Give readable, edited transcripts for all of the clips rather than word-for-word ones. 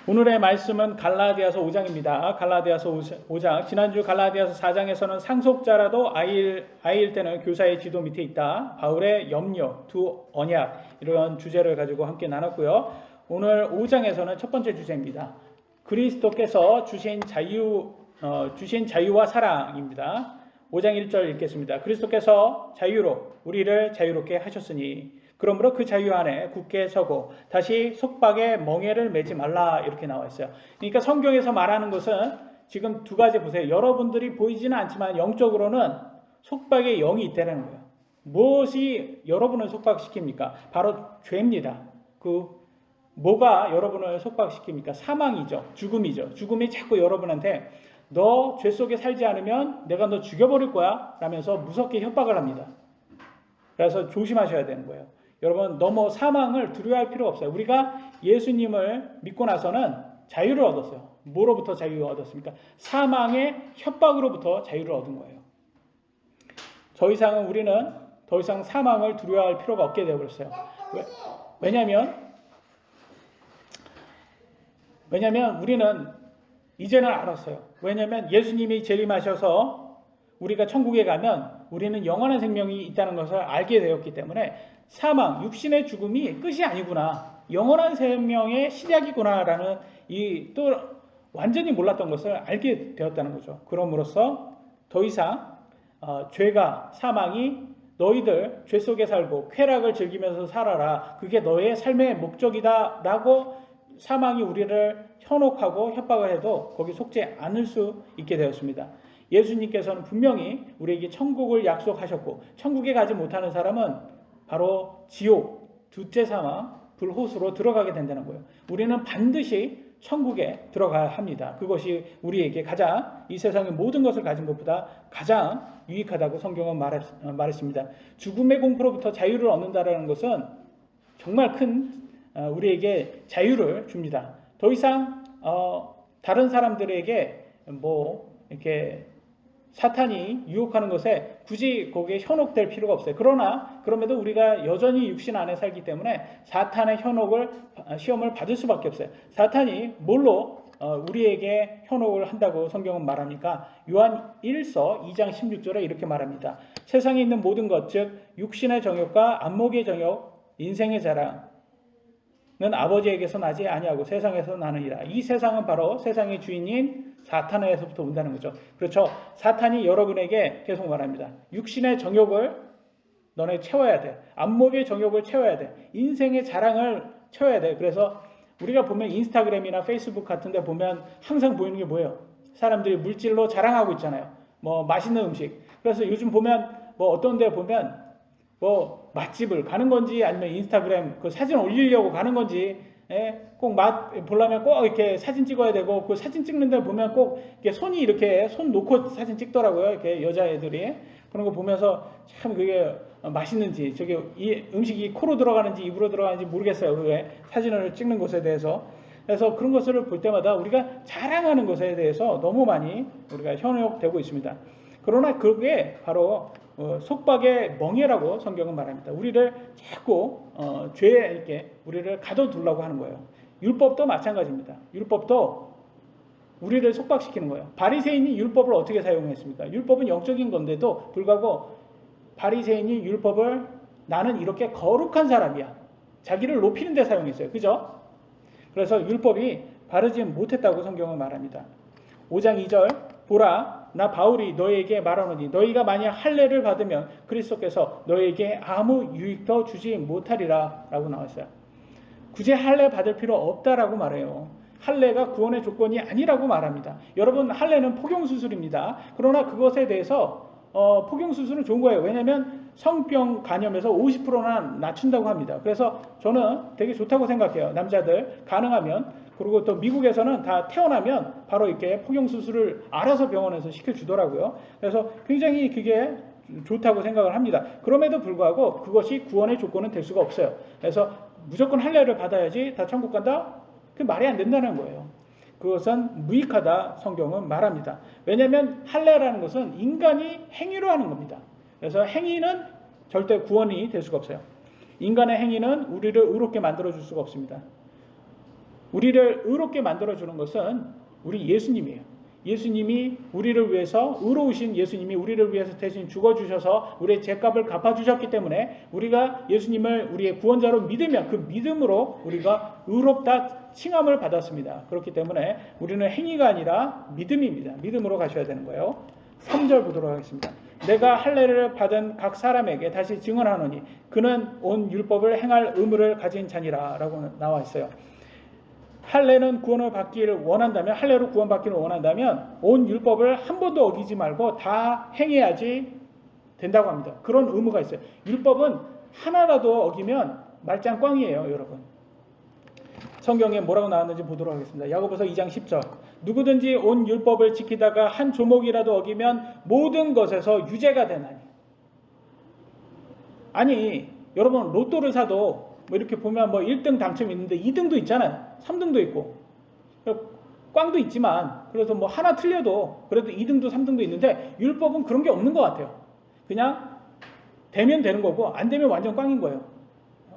오늘의 말씀은 갈라디아서 5장입니다. 갈라디아서 5장. 지난주 갈라디아서 4장에서는 상속자라도 아이일 때는 교사의 지도 밑에 있다. 바울의 염려, 두 언약 이런 주제를 가지고 함께 나눴고요. 오늘 5장에서는 첫 번째 주제입니다. 그리스도께서 주신 자유와 사랑입니다. 5장 1절 읽겠습니다. 그리스도께서 자유로 우리를 자유롭게 하셨으니 그러므로 그 자유 안에 굳게 서고 다시 속박의 멍에를 매지 말라 이렇게 나와 있어요. 그러니까 성경에서 말하는 것은 지금 두 가지 보세요. 여러분들이 보이지는 않지만 영적으로는 속박의 영이 있다는 거예요. 무엇이 여러분을 속박시킵니까? 바로 죄입니다. 뭐가 여러분을 속박시킵니까? 사망이죠. 죽음이죠. 죽음이 자꾸 여러분한테 너 죄 속에 살지 않으면 내가 너 죽여버릴 거야 라면서 무섭게 협박을 합니다. 그래서 조심하셔야 되는 거예요. 여러분 너무 사망을 두려워할 필요 없어요. 우리가 예수님을 믿고 나서는 자유를 얻었어요. 뭐로부터 자유를 얻었습니까? 사망의 협박으로부터 자유를 얻은 거예요. 우리는 더 이상 사망을 두려워할 필요가 없게 되어버렸어요. 왜냐하면 우리는 이제는 알았어요. 왜냐하면 예수님이 재림하셔서 우리가 천국에 가면 우리는 영원한 생명이 있다는 것을 알게 되었기 때문에 사망, 육신의 죽음이 끝이 아니구나. 영원한 생명의 시작이구나라는 또 완전히 몰랐던 것을 알게 되었다는 거죠. 그럼으로써 더 이상 죄가 사망이 너희들 죄 속에 살고 쾌락을 즐기면서 살아라. 그게 너의 삶의 목적이다 라고 사망이 우리를 현혹하고 협박을 해도 거기 속지 않을 수 있게 되었습니다. 예수님께서는 분명히 우리에게 천국을 약속하셨고 천국에 가지 못하는 사람은 바로 지옥, 둘째 사망, 불호수로 들어가게 된다는 거예요. 우리는 반드시 천국에 들어가야 합니다. 그것이 우리에게 이 세상의 모든 것을 가진 것보다 가장 유익하다고 성경은 말했습니다. 죽음의 공포로부터 자유를 얻는다는 것은 정말 큰 우리에게 자유를 줍니다. 더 이상 다른 사람들에게 이렇게 사탄이 유혹하는 것에 굳이 거기에 현혹될 필요가 없어요. 그럼에도 우리가 여전히 육신 안에 살기 때문에 사탄의 시험을 받을 수밖에 없어요. 사탄이 뭘로 우리에게 현혹을 한다고 성경은 말합니까? 요한 1서 2장 16절에 이렇게 말합니다. 세상에 있는 모든 것, 즉 육신의 정욕과 안목의 정욕, 인생의 자랑은 아버지에게서 나지 아니하고 세상에서 나느니라. 이 세상은 바로 세상의 주인인 사탄에서부터 온다는 거죠. 그렇죠. 사탄이 여러분에게 계속 말합니다. 육신의 정욕을 너네 채워야 돼. 안목의 정욕을 채워야 돼. 인생의 자랑을 채워야 돼. 그래서 우리가 보면 인스타그램이나 페이스북 같은 데 보면 항상 보이는 게 뭐예요? 사람들이 물질로 자랑하고 있잖아요. 맛있는 음식. 그래서 요즘 보면 어떤 데 보면 맛집을 가는 건지 아니면 인스타그램 그 사진 올리려고 가는 건지 꼭 맛 보려면 꼭 이렇게 사진 찍어야 되고 그 사진 찍는 데 보면 꼭 이렇게 손 놓고 사진 찍더라고요. 이렇게 여자애들이. 그런 거 보면서 참 그게 맛있는지 이 음식이 코로 들어가는지 입으로 들어가는지 모르겠어요. 그게 사진을 찍는 것에 대해서. 그래서 그런 것을 볼 때마다 우리가 자랑하는 것에 대해서 너무 많이 우리가 현혹되고 있습니다. 그러나 그게 바로 속박의 멍에라고 성경은 말합니다. 우리를 자꾸 죄에 이렇게 우리를 가둬두려고 하는 거예요. 율법도 마찬가지입니다. 율법도 우리를 속박시키는 거예요. 바리새인이 율법을 어떻게 사용했습니까? 율법은 영적인 건데도 불구하고 바리새인이 율법을 나는 이렇게 거룩한 사람이야. 자기를 높이는 데 사용했어요. 그죠? 그래서 율법이 바르지 못했다고 성경은 말합니다. 5장 2절 보라 나 바울이 너희에게 말하노니 너희가 만약 할례를 받으면 그리스도께서 너희에게 아무 유익도 주지 못하리라 라고 나왔어요. 굳이 할례 받을 필요 없다라고 말해요. 할례가 구원의 조건이 아니라고 말합니다. 여러분 할례는 포경수술입니다. 그러나 그것에 대해서 포경수술은 좋은 거예요. 왜냐하면 성병 간염에서 50%나 낮춘다고 합니다. 그래서 저는 되게 좋다고 생각해요. 남자들 가능하면. 그리고 또 미국에서는 다 태어나면 바로 이렇게 포경수술을 알아서 병원에서 시켜주더라고요. 그래서 굉장히 그게 좋다고 생각을 합니다. 그럼에도 불구하고 그것이 구원의 조건은 될 수가 없어요. 그래서 무조건 할례를 받아야지 다 천국 간다? 그게 말이 안 된다는 거예요. 그것은 무익하다 성경은 말합니다. 왜냐하면 할례라는 것은 인간이 행위로 하는 겁니다. 그래서 행위는 절대 구원이 될 수가 없어요. 인간의 행위는 우리를 의롭게 만들어줄 수가 없습니다. 우리를 의롭게 만들어주는 것은 우리 예수님이에요. 예수님이 우리를 위해서, 의로우신 예수님이 우리를 위해서 대신 죽어주셔서 우리의 죄값을 갚아주셨기 때문에 우리가 예수님을 우리의 구원자로 믿으면 그 믿음으로 우리가 의롭다 칭함을 받았습니다. 그렇기 때문에 우리는 행위가 아니라 믿음입니다. 믿음으로 가셔야 되는 거예요. 3절 보도록 하겠습니다. 내가 할례를 받은 각 사람에게 다시 증언하노니 그는 온 율법을 행할 의무를 가진 자니라 라고 나와 있어요. 할례는 구원을 받기를 원한다면, 할례로 구원받기를 원한다면 온 율법을 한 번도 어기지 말고 다 행해야지 된다고 합니다. 그런 의무가 있어요. 율법은 하나라도 어기면 말짱 꽝이에요, 여러분. 성경에 뭐라고 나왔는지 보도록 하겠습니다. 야고보서 2장 10절. 누구든지 온 율법을 지키다가 한 조목이라도 어기면 모든 것에서 유죄가 되나니. 아니, 여러분 로또를 사도 뭐 이렇게 보면 뭐 1등 당첨이 있는데 2등도 있잖아요. 3등도 있고. 꽝도 있지만 그래서 뭐 하나 틀려도 그래도 2등도 3등도 있는데 율법은 그런 게 없는 것 같아요. 그냥 되면 되는 거고 안 되면 완전 꽝인 거예요.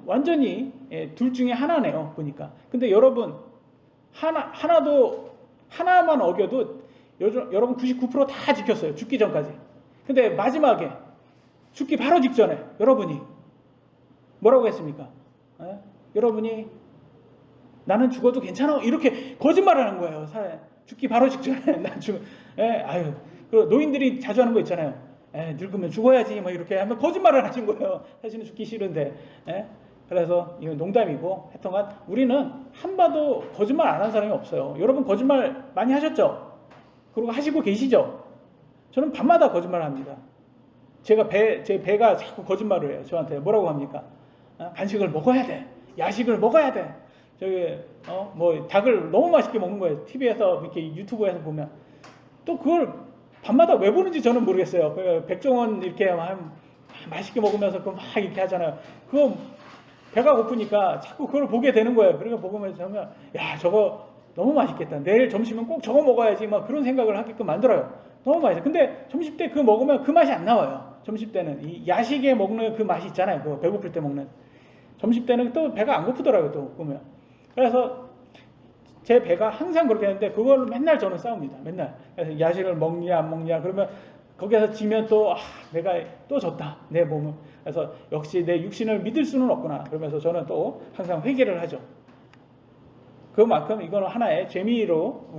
완전히 둘 중에 하나네요. 보니까. 근데 여러분 하나만 어겨도 여러분 99% 다 지켰어요. 죽기 전까지. 근데 마지막에 죽기 바로 직전에 여러분이 뭐라고 했습니까? 여러분이 나는 죽어도 괜찮아 이렇게 거짓말을 하는 거예요. 죽기 바로 직전에 난 아유, 노인들이 자주 하는 거 있잖아요. 늙으면 죽어야지 뭐 이렇게 하면 거짓말을 하신 거예요. 사실은 죽기 싫은데. 그래서 이건 농담이고 하여튼간 우리는 한 번도 거짓말 안 한 사람이 없어요. 여러분 거짓말 많이 하셨죠? 그리고 하시고 계시죠? 저는 밤마다 거짓말을 합니다. 제 배가 자꾸 거짓말을 해요. 저한테 뭐라고 합니까? 간식을 먹어야 돼. 야식을 먹어야 돼. 뭐 닭을 너무 맛있게 먹는 거예요. TV에서 이렇게 유튜브에서 보면 또 그걸 밤마다 왜 보는지 저는 모르겠어요. 백종원 이렇게 맛있게 먹으면서 막 이렇게 하잖아요. 그거 배가 고프니까 자꾸 그걸 보게 되는 거예요. 그러니까 보면서 하면 야 저거 너무 맛있겠다. 내일 점심은 꼭 저거 먹어야지. 막 그런 생각을 하게끔 만들어요. 너무 맛있어. 근데 점심 때 그거 먹으면 그 맛이 안 나와요. 점심 때는 이 야식에 먹는 그 맛이 있잖아요. 그거 배고플 때 먹는. 점심 때는 또 배가 안 고프더라고요. 또 보면. 그래서 제 배가 항상 그렇게 하는데 그걸 맨날 저는 싸웁니다. 맨날. 그래서 야식을 먹냐 안 먹냐 그러면 거기에서 지면 또 내가 또 졌다. 내 몸은. 그래서 역시 내 육신을 믿을 수는 없구나. 그러면서 저는 또 항상 회개를 하죠. 그만큼 이거는 하나의 재미로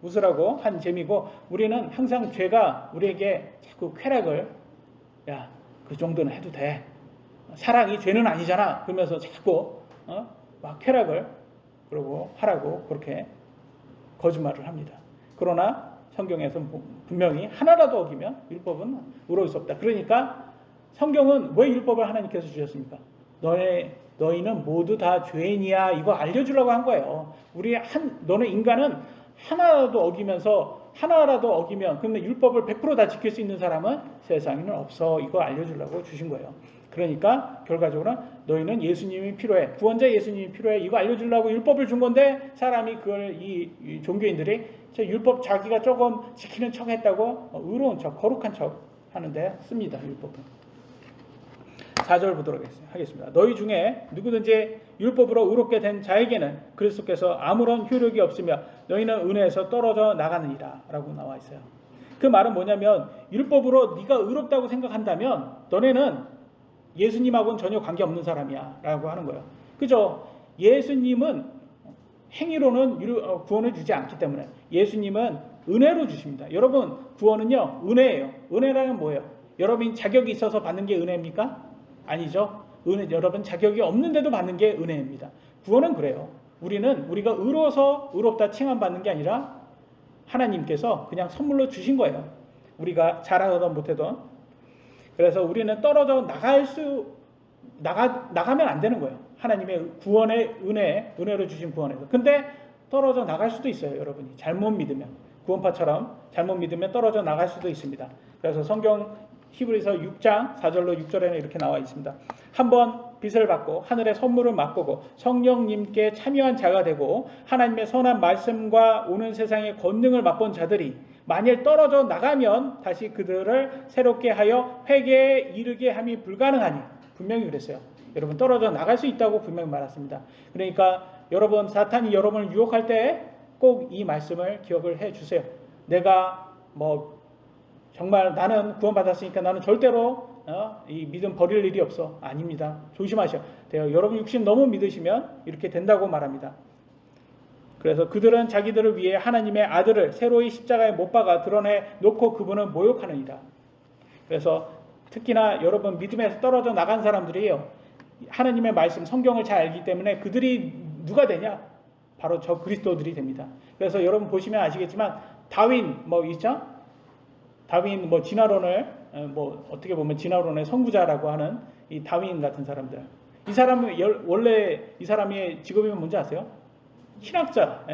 웃으라고 한 재미고 우리는 항상 죄가 우리에게 자꾸 쾌락을 야, 그 정도는 해도 돼. 사랑이 죄는 아니잖아. 그러면서 자꾸 막 쾌락을 그러고 하라고 그렇게 거짓말을 합니다. 그러나 성경에서 분명히 하나라도 어기면 율법은 의로울 수 없다. 그러니까 성경은 왜 율법을 하나님께서 주셨습니까? 너희는 모두 다 죄인이야. 이거 알려주려고 한 거예요. 너네 인간은 하나라도 어기면 그러면 율법을 100% 다 지킬 수 있는 사람은 세상에는 없어. 이거 알려주려고 주신 거예요. 그러니까 결과적으로 너희는 예수님이 필요해. 구원자 예수님이 필요해. 이거 알려주려고 율법을 준 건데 사람이 그걸 이 종교인들이 율법 자기가 조금 지키는 척 했다고 의로운 척, 거룩한 척 하는데 씁니다. 율법은. 4절 보도록 하겠습니다. 너희 중에 누구든지 율법으로 의롭게 된 자에게는 그리스도께서 아무런 효력이 없으며 너희는 은혜에서 떨어져 나가느니라 라고 나와 있어요. 그 말은 뭐냐면 율법으로 네가 의롭다고 생각한다면 너네는 예수님하고는 전혀 관계없는 사람이야 라고 하는 거예요. 그죠? 예수님은 행위로는 구원을 주지 않기 때문에 예수님은 은혜로 주십니다. 여러분 구원은요 은혜예요. 은혜라는 뭐예요? 여러분이 자격이 있어서 받는 게 은혜입니까? 아니죠. 여러분 자격이 없는데도 받는 게 은혜입니다. 구원은 그래요. 우리가 의로워서 의롭다 칭함받는 게 아니라 하나님께서 그냥 선물로 주신 거예요. 우리가 잘하든 못하든. 그래서 우리는 떨어져 나가면 안 되는 거예요. 하나님의 구원의 은혜로 주신 구원에서. 근데 떨어져 나갈 수도 있어요. 여러분이 잘못 믿으면. 구원파처럼 잘못 믿으면 떨어져 나갈 수도 있습니다. 그래서 성경 히브리서 6장 4절로 6절에는 이렇게 나와 있습니다. 한번 빛을 받고 하늘의 선물을 맛보고 성령님께 참여한 자가 되고 하나님의 선한 말씀과 오는 세상의 권능을 맛본 자들이 만일 떨어져 나가면 다시 그들을 새롭게 하여 회개에 이르게 함이 불가능하니 분명히 그랬어요. 여러분 떨어져 나갈 수 있다고 분명히 말했습니다. 그러니까 여러분 사탄이 여러분을 유혹할 때 꼭 이 말씀을 기억을 해 주세요. 내가 뭐 정말 나는 구원받았으니까 나는 절대로 이 믿음 버릴 일이 없어. 아닙니다. 조심하셔야 돼요. 여러분 육신 너무 믿으시면 이렇게 된다고 말합니다. 그래서 그들은 자기들을 위해 하나님의 아들을 새로이 십자가에 못 박아 드러내 놓고 그분을 모욕하느니라. 그래서 특히나 여러분 믿음에서 떨어져 나간 사람들이에요. 하나님의 말씀 성경을 잘 알기 때문에 그들이 누가 되냐? 바로 저 그리스도들이 됩니다. 그래서 여러분 보시면 아시겠지만 다윈 뭐 있죠? 다윈 뭐 진화론을 뭐 어떻게 보면 진화론의 선구자라고 하는 이 다윈 같은 사람들. 이 사람은 원래 이 사람의 직업이면 뭔지 아세요? 신학자.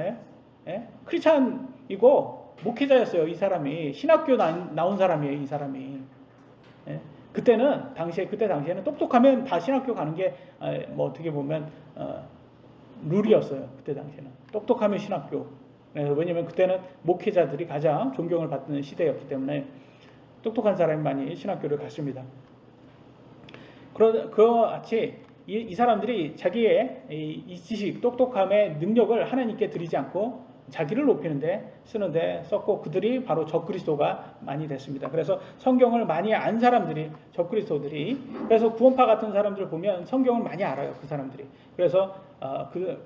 크리스찬이고 목회자였어요. 이 사람이 신학교 나온 사람이에요. 이 사람이. 그때는 그때 당시에는 똑똑하면 다 신학교 가는 게 뭐 어떻게 보면 룰이었어요. 그때 당시에는 똑똑하면 신학교. 왜냐면 그때는 목회자들이 가장 존경을 받는 시대였기 때문에 똑똑한 사람이 많이 신학교를 갔습니다. 그와 같이 이 사람들이 자기의 이 지식, 똑똑함의 능력을 하나님께 드리지 않고 자기를 높이는데 쓰는데 썼고 그들이 바로 적그리스도가 많이 됐습니다. 그래서 성경을 많이 안 사람들이 적그리스도들이 그래서 구원파 같은 사람들을 보면 성경을 많이 알아요. 그 사람들이. 그래서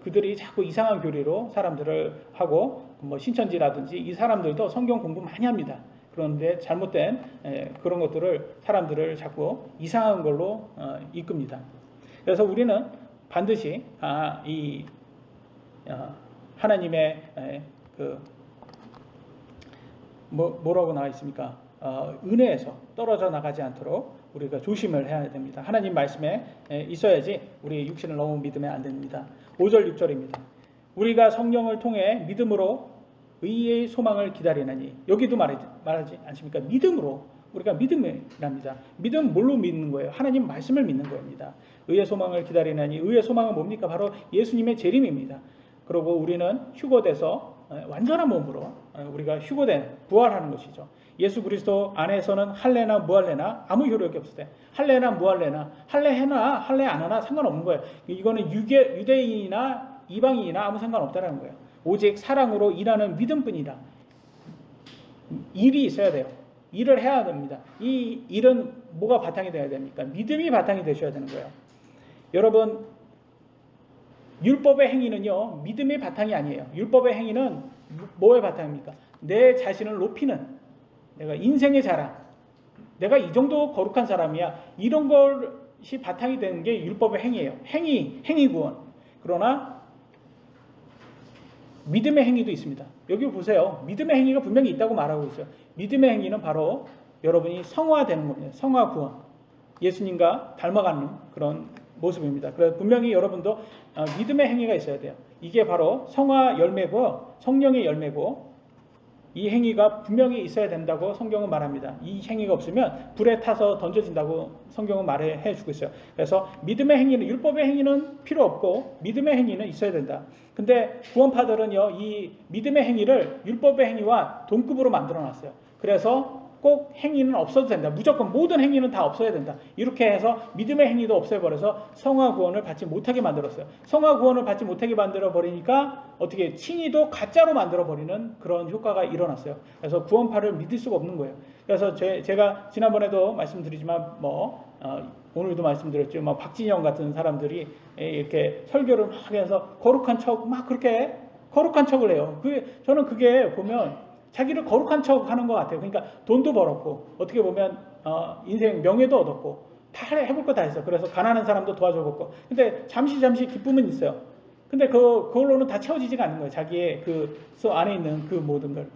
그들이 자꾸 이상한 교리로 사람들을 하고 뭐 신천지라든지 이 사람들도 성경 공부 많이 합니다. 그런데 잘못된 그런 것들을 사람들을 자꾸 이상한 걸로 이끕니다. 그래서 우리는 반드시 하나님의 뭐라고 나와 있습니까? 은혜에서 떨어져 나가지 않도록 우리가 조심을 해야 됩니다. 하나님 말씀에 있어야지 우리 육신을 너무 믿으면 안 됩니다. 5절 6절입니다. 우리가 성령을 통해 믿음으로 의의 소망을 기다리나니 여기도 말하지 않습니까? 믿음으로 우리가 믿음이랍니다. 믿음 뭘로 믿는 거예요? 하나님 말씀을 믿는 겁니다. 의의 소망을 기다리나니 의의 소망은 뭡니까? 바로 예수님의 재림입니다. 그리고 우리는 휴거돼서 완전한 몸으로 우리가 휴거된 부활하는 것이죠. 예수 그리스도 안에서는 할례나 무할례나 아무 효력이 없을 때 할례나 무할례나 할례해나 할례 안 하나 상관없는 거예요. 이거는 유대인이나 이방인이나 아무 상관없다는 거예요. 오직 사랑으로 일하는 믿음뿐이다. 일이 있어야 돼요. 일을 해야 됩니다. 이 일은 뭐가 바탕이 되어야 됩니까? 믿음이 바탕이 되셔야 되는 거예요. 여러분 율법의 행위는요 믿음의 바탕이 아니에요. 율법의 행위는 뭐의 바탕입니까? 내 자신을 높이는 내가 인생의 자랑 내가 이 정도 거룩한 사람이야 이런 것이 바탕이 되는 게 율법의 행위예요. 행위 구원. 그러나 믿음의 행위도 있습니다. 여기 보세요. 믿음의 행위가 분명히 있다고 말하고 있어요. 믿음의 행위는 바로 여러분이 성화되는 겁니다. 성화 구원. 예수님과 닮아가는 그런 모습입니다. 그래서 분명히 여러분도 믿음의 행위가 있어야 돼요. 이게 바로 성화 열매고 성령의 열매고 이 행위가 분명히 있어야 된다고 성경은 말합니다. 이 행위가 없으면 불에 타서 던져진다고 성경은 말해 주고 있어요. 그래서 믿음의 행위는 율법의 행위는 필요 없고 믿음의 행위는 있어야 된다. 근데 구원파들은요 이 믿음의 행위를 율법의 행위와 동급으로 만들어 놨어요. 그래서 꼭 행위는 없어도 된다. 무조건 모든 행위는 다 없어야 된다. 이렇게 해서 믿음의 행위도 없애버려서 성화 구원을 받지 못하게 만들었어요. 성화 구원을 받지 못하게 만들어버리니까 어떻게 칭의도 가짜로 만들어버리는 그런 효과가 일어났어요. 그래서 구원파를 믿을 수가 없는 거예요. 그래서 제가 지난번에도 말씀드리지만 오늘도 말씀드렸죠. 박진영 같은 사람들이 이렇게 설교를 막 해서 거룩한 척 막 그렇게 거룩한 척을 해요. 저는 그게 보면 자기를 거룩한 척 하는 것 같아요. 그러니까 돈도 벌었고 어떻게 보면 인생 명예도 얻었고 다 해볼 거 다 했어. 그래서 가난한 사람도 도와줘봤고 근데 잠시 기쁨은 있어요. 근데 그걸로는 다 채워지지가 않는 거예요. 자기의 그 안에 있는 그 모든 걸.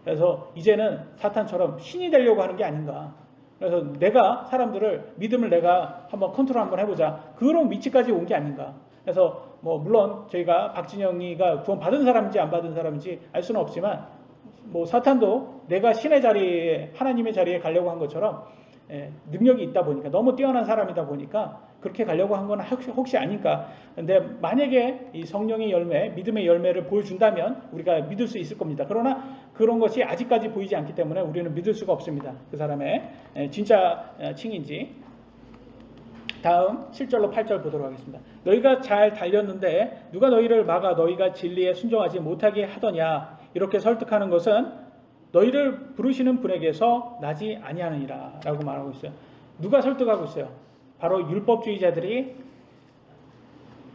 그래서 이제는 사탄처럼 신이 되려고 하는 게 아닌가. 그래서 내가 사람들을 믿음을 내가 한번 컨트롤 한번 해보자. 그런 위치까지 온 게 아닌가. 그래서 물론 저희가 박진영이가 구원 받은 사람인지 안 받은 사람인지 알 수는 없지만 사탄도 내가 신의 자리에 하나님의 자리에 가려고 한 것처럼 능력이 있다 보니까 너무 뛰어난 사람이다 보니까 그렇게 가려고 한 건 혹시 아닐까. 근데 만약에 이 성령의 열매, 믿음의 열매를 보여준다면 우리가 믿을 수 있을 겁니다. 그러나 그런 것이 아직까지 보이지 않기 때문에 우리는 믿을 수가 없습니다. 그 사람의 진짜 칭인지. 다음 7절로 8절 보도록 하겠습니다. 너희가 잘 달렸는데 누가 너희를 막아 너희가 진리에 순종하지 못하게 하더냐. 이렇게 설득하는 것은 너희를 부르시는 분에게서 나지 아니하느니라 라고 말하고 있어요. 누가 설득하고 있어요? 바로 율법주의자들이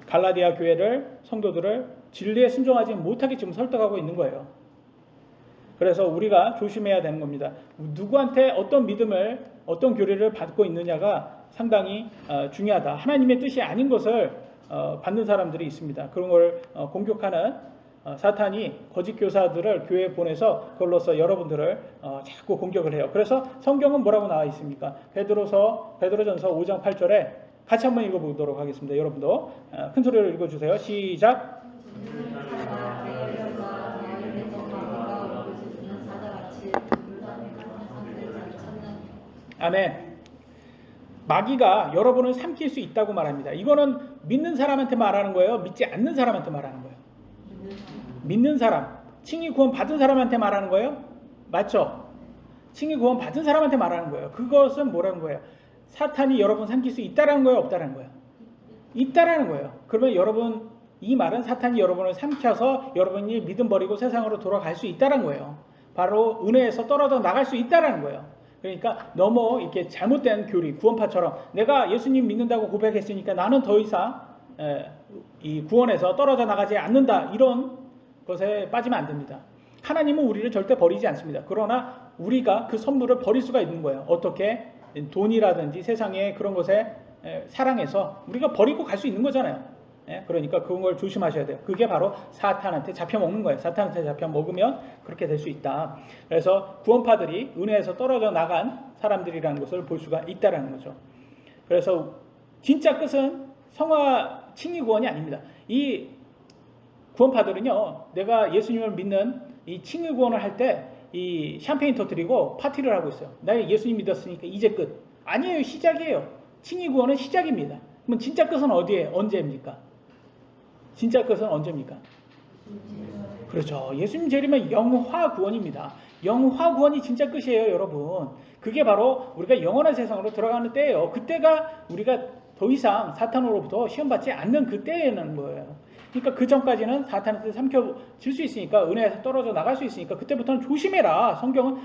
갈라디아 교회를, 성도들을 진리에 순종하지 못하게 지금 설득하고 있는 거예요. 그래서 우리가 조심해야 되는 겁니다. 누구한테 어떤 믿음을, 어떤 교리를 받고 있느냐가 상당히 중요하다. 하나님의 뜻이 아닌 것을 받는 사람들이 있습니다. 그런 걸 공격하는 사탄이 거짓 교사들을 교회에 보내서 그걸로서 여러분들을 자꾸 공격을 해요. 그래서 성경은 뭐라고 나와 있습니까? 베드로전서 5장 8절에 같이 한번 읽어보도록 하겠습니다. 여러분도 큰 소리로 읽어주세요. 시작. 아멘. 마귀가 여러분을 삼킬 수 있다고 말합니다. 이거는 믿는 사람한테 말하는 거예요? 믿지 않는 사람한테 말하는 거예요? 믿는 사람. 칭의 구원 받은 사람한테 말하는 거예요? 맞죠? 칭의 구원 받은 사람한테 말하는 거예요. 그것은 뭐라는 거예요? 사탄이 여러분 삼킬 수 있다라는 거예요? 없다라는 거예요? 있다라는 거예요. 그러면 여러분, 이 말은 사탄이 여러분을 삼켜서 여러분이 믿음 버리고 세상으로 돌아갈 수 있다라는 거예요. 바로 은혜에서 떨어져 나갈 수 있다라는 거예요. 그러니까 너무 이렇게 잘못된 교리, 구원파처럼 내가 예수님 믿는다고 고백했으니까 나는 더 이상 이 구원에서 떨어져 나가지 않는다. 이런 것에 빠지면 안 됩니다. 하나님은 우리를 절대 버리지 않습니다. 그러나 우리가 그 선물을 버릴 수가 있는 거예요. 어떻게? 돈이라든지 세상의 그런 것에 사랑해서 우리가 버리고 갈 수 있는 거잖아요. 그러니까 그런 걸 조심하셔야 돼요. 그게 바로 사탄한테 잡혀먹는 거예요. 사탄한테 잡혀먹으면 그렇게 될 수 있다. 그래서 구원파들이 은혜에서 떨어져 나간 사람들이라는 것을 볼 수가 있다는 거죠. 그래서 진짜 끝은 성화 칭의 구원이 아닙니다. 이 구원파들은요, 내가 예수님을 믿는 이 칭의 구원을 할 때 이 샴페인 터뜨리고 파티를 하고 있어요. 나 예수님 믿었으니까 이제 끝. 아니에요. 시작이에요. 칭의 구원은 시작입니다. 그럼 진짜 끝은 어디에? 언제입니까? 진짜 끝은 언제입니까? 그렇죠. 예수님 재림은 영화 구원입니다. 영화 구원이 진짜 끝이에요, 여러분. 그게 바로 우리가 영원한 세상으로 들어가는 때예요. 그때가 우리가 더 이상 사탄으로부터 시험받지 않는 그때라는 거예요. 그러니까 그 전까지는 사탄한테 삼켜질 수 있으니까, 은혜에서 떨어져 나갈 수 있으니까 그때부터는 조심해라. 성경은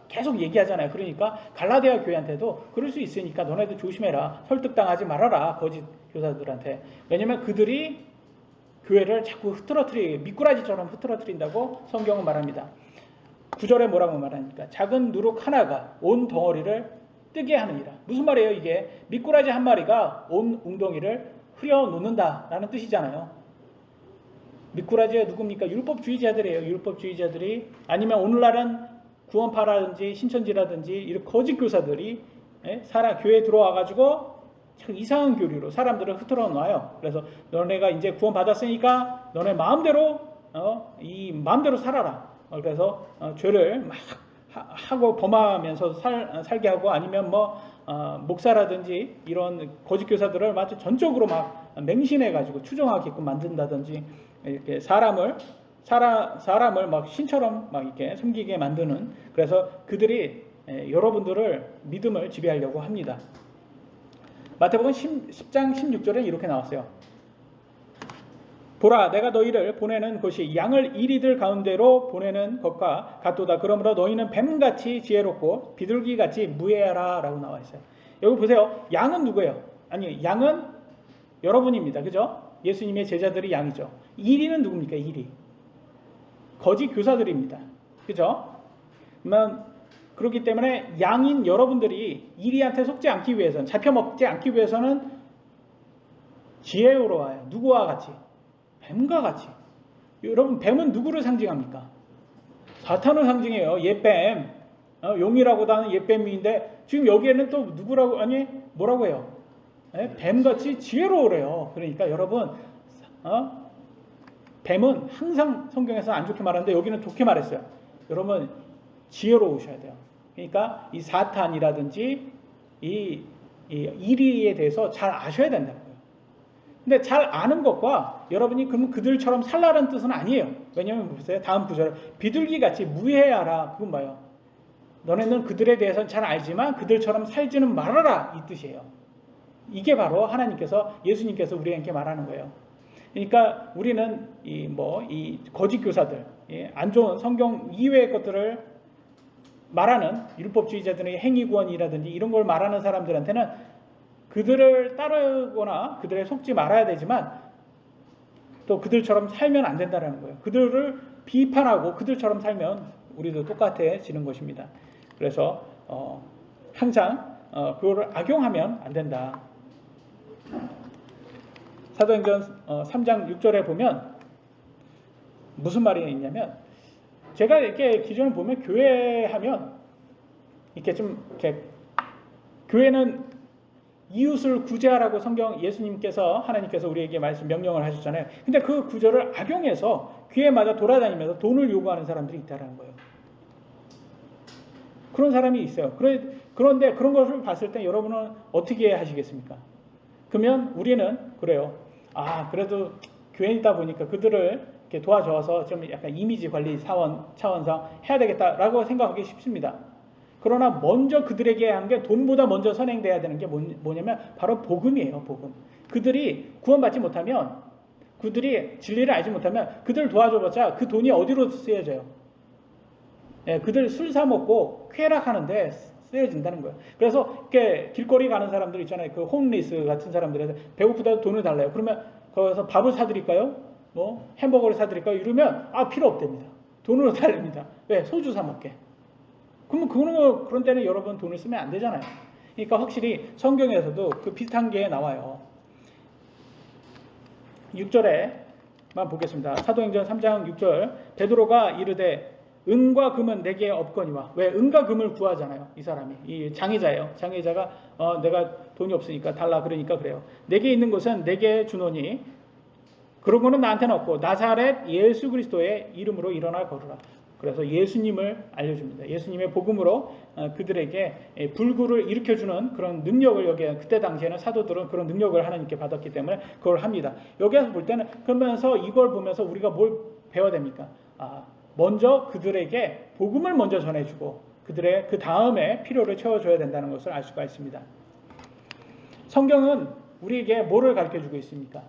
계속 얘기하잖아요. 그러니까 갈라디아 교회한테도 그럴 수 있으니까 너네들 조심해라. 설득당하지 말아라. 거짓 교사들한테. 왜냐면 그들이 교회를 자꾸 미꾸라지처럼 흐트러뜨린다고 성경은 말합니다. 9절에 뭐라고 말하니까 작은 누룩 하나가 온 덩어리를 뜨게 하느니라. 무슨 말이에요 이게? 미꾸라지 한 마리가 온 웅덩이를 흐려놓는다라는 뜻이잖아요. 미꾸라지가 누굽니까? 율법주의자들이에요. 율법주의자들이. 아니면 오늘날은 구원파라든지 신천지라든지 이런 거짓 교사들이 교회에 들어와가지고 참 이상한 교리로 사람들을 흐트러 놔요. 그래서 너네가 이제 구원 받았으니까 너네 마음대로 마음대로 살아라. 그래서 죄를 막 하고 범하면서 살게 하고, 아니면 목사라든지 이런 거짓 교사들을 마치 전적으로 막 맹신해가지고 추종하게끔 만든다든지, 이렇게 사람을 막 신처럼 막 이렇게 섬기게 만드는, 그래서 그들이 여러분들을 믿음을 지배하려고 합니다. 마태복음 10장 16절에 이렇게 나왔어요. 보라, 내가 너희를 보내는 것이 양을 이리들 가운데로 보내는 것과 같도다. 그러므로 너희는 뱀같이 지혜롭고 비둘기같이 무해하라 라고 나와 있어요. 여기 보세요. 양은 누구예요? 아니, 양은 여러분입니다. 그죠? 예수님의 제자들이 양이죠. 이리는 누굽니까? 이리. 거짓 교사들입니다. 그죠? 그렇기 때문에 양인 여러분들이 이리한테 속지 않기 위해서는, 잡혀먹지 않기 위해서는 지혜로워요. 누구와 같이? 뱀과 같이. 여러분, 뱀은 누구를 상징합니까? 사탄을 상징해요. 옛뱀. 용이라고도 하는 옛뱀인데 지금 여기에는 또 누구라고, 아니 뭐라고 해요? 뱀같이 지혜로우래요. 그러니까 여러분, 뱀은 항상 성경에서 안 좋게 말하는데 여기는 좋게 말했어요. 여러분, 지혜로우셔야 돼요. 그러니까 이 사탄이라든지 이 이리에 대해서 잘 아셔야 된다는 거예요. 근데 잘 아는 것과 여러분이 그러면 그들처럼 살라는 뜻은 아니에요. 왜냐하면 보세요. 다음 구절에 비둘기같이 무해하라. 그건 뭐예요? 너네는 그들에 대해서는 잘 알지만 그들처럼 살지는 말아라. 이 뜻이에요. 이게 바로 하나님께서, 예수님께서 우리에게 말하는 거예요. 그러니까 우리는 이 거짓 교사들, 안 좋은 성경 이외의 것들을 말하는 율법주의자들의 행위구원이라든지 이런 걸 말하는 사람들한테는 그들을 따르거나 그들에 속지 말아야 되지만 또 그들처럼 살면 안 된다는 거예요. 그들을 비판하고 그들처럼 살면 우리도 똑같아지는 것입니다. 그래서 항상 그거를 악용하면 안 된다. 사도행전 3장 6절에 보면 무슨 말이 있냐면, 제가 이렇게 기존에 보면 교회 하면 이렇게 좀 이렇게 교회는 이웃을 구제하라고 예수님께서, 하나님께서 우리에게 명령을 하셨잖아요. 근데 그 구절을 악용해서 교회마다 돌아다니면서 돈을 요구하는 사람들이 있다는 거예요. 그런 사람이 있어요. 그런데 그런 것을 봤을 때 여러분은 어떻게 하시겠습니까? 그러면 우리는 그래요. 그래도 교회이다 보니까 그들을 이렇게 도와줘서 좀 약간 이미지 관리 차원상 해야 되겠다라고 생각하기 쉽습니다. 그러나 먼저 그들에게 한 게 돈보다 먼저 선행돼야 되는 게 뭐냐면 바로 복음이에요. 복음. 그들이 구원받지 못하면, 그들이 진리를 알지 못하면 그들을 도와줘봤자 그 돈이 어디로 쓰여져요? 그들 술 사 먹고 쾌락하는데 쓰여진다는 거예요. 그래서 이렇게 길거리 가는 사람들 있잖아요. 그 홈리스 같은 사람들한테 배고프다고 돈을 달라요. 그러면 거기서 밥을 사드릴까요? 뭐 햄버거를 사드릴까요? 이러면 필요 없답니다. 돈으로 달립니다. 왜? 소주 사 먹게. 그러면 그런 때는 여러분 돈을 쓰면 안 되잖아요. 그러니까 확실히 성경에서도 그 비슷한 게 나와요. 6절에만 보겠습니다. 사도행전 3장 6절. 베드로가 이르되 은과 금은 내게 없거니와. 왜? 은과 금을 구하잖아요. 이 사람이. 이 장애자예요. 장애자가 내가 돈이 없으니까 달라 그러니까 그래요. 내게 있는 것은 내게 주노니 그런 거는 나한테는 없고 나사렛 예수 그리스도의 이름으로 일어나 걸으라. 그래서 예수님을 알려줍니다. 예수님의 복음으로 그들에게 불구를 일으켜주는 그런 능력을, 여기에 그때 당시에는 사도들은 그런 능력을 하나님께 받았기 때문에 그걸 합니다. 여기에서 볼 때는, 그러면서 이걸 보면서 우리가 뭘 배워야 됩니까? 먼저 그들에게 복음을 먼저 전해주고 그들의 그 다음에 필요를 채워줘야 된다는 것을 알 수가 있습니다. 성경은 우리에게 뭐를 가르쳐주고 있습니까?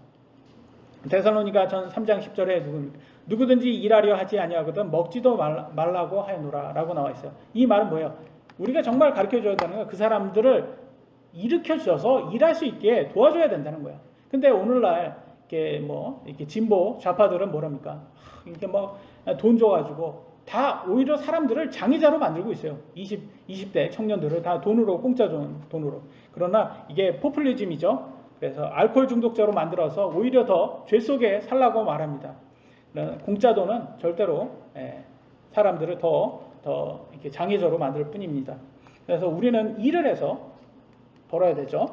데살로니가 전 3장 10절에 누구든지 일하려 하지 아니하거든 먹지도 말라고 하노라 라고 나와 있어요. 이 말은 뭐예요? 우리가 정말 가르쳐줘야 되는 건 그 사람들을 일으켜줘서 일할 수 있게 도와줘야 된다는 거예요. 근데 오늘날 이렇게 진보 좌파들은 뭐랍니까? 이렇게 돈 줘가지고 다 오히려 사람들을 장애자로 만들고 있어요. 20대 청년들을 다 돈으로, 공짜 돈으로. 그러나 이게 포퓰리즘이죠. 그래서 알코올 중독자로 만들어서 오히려 더 죄 속에 살라고 말합니다. 공짜 돈은 절대로 사람들을 더 이렇게 장애자로 만들 뿐입니다. 그래서 우리는 일을 해서 벌어야 되죠.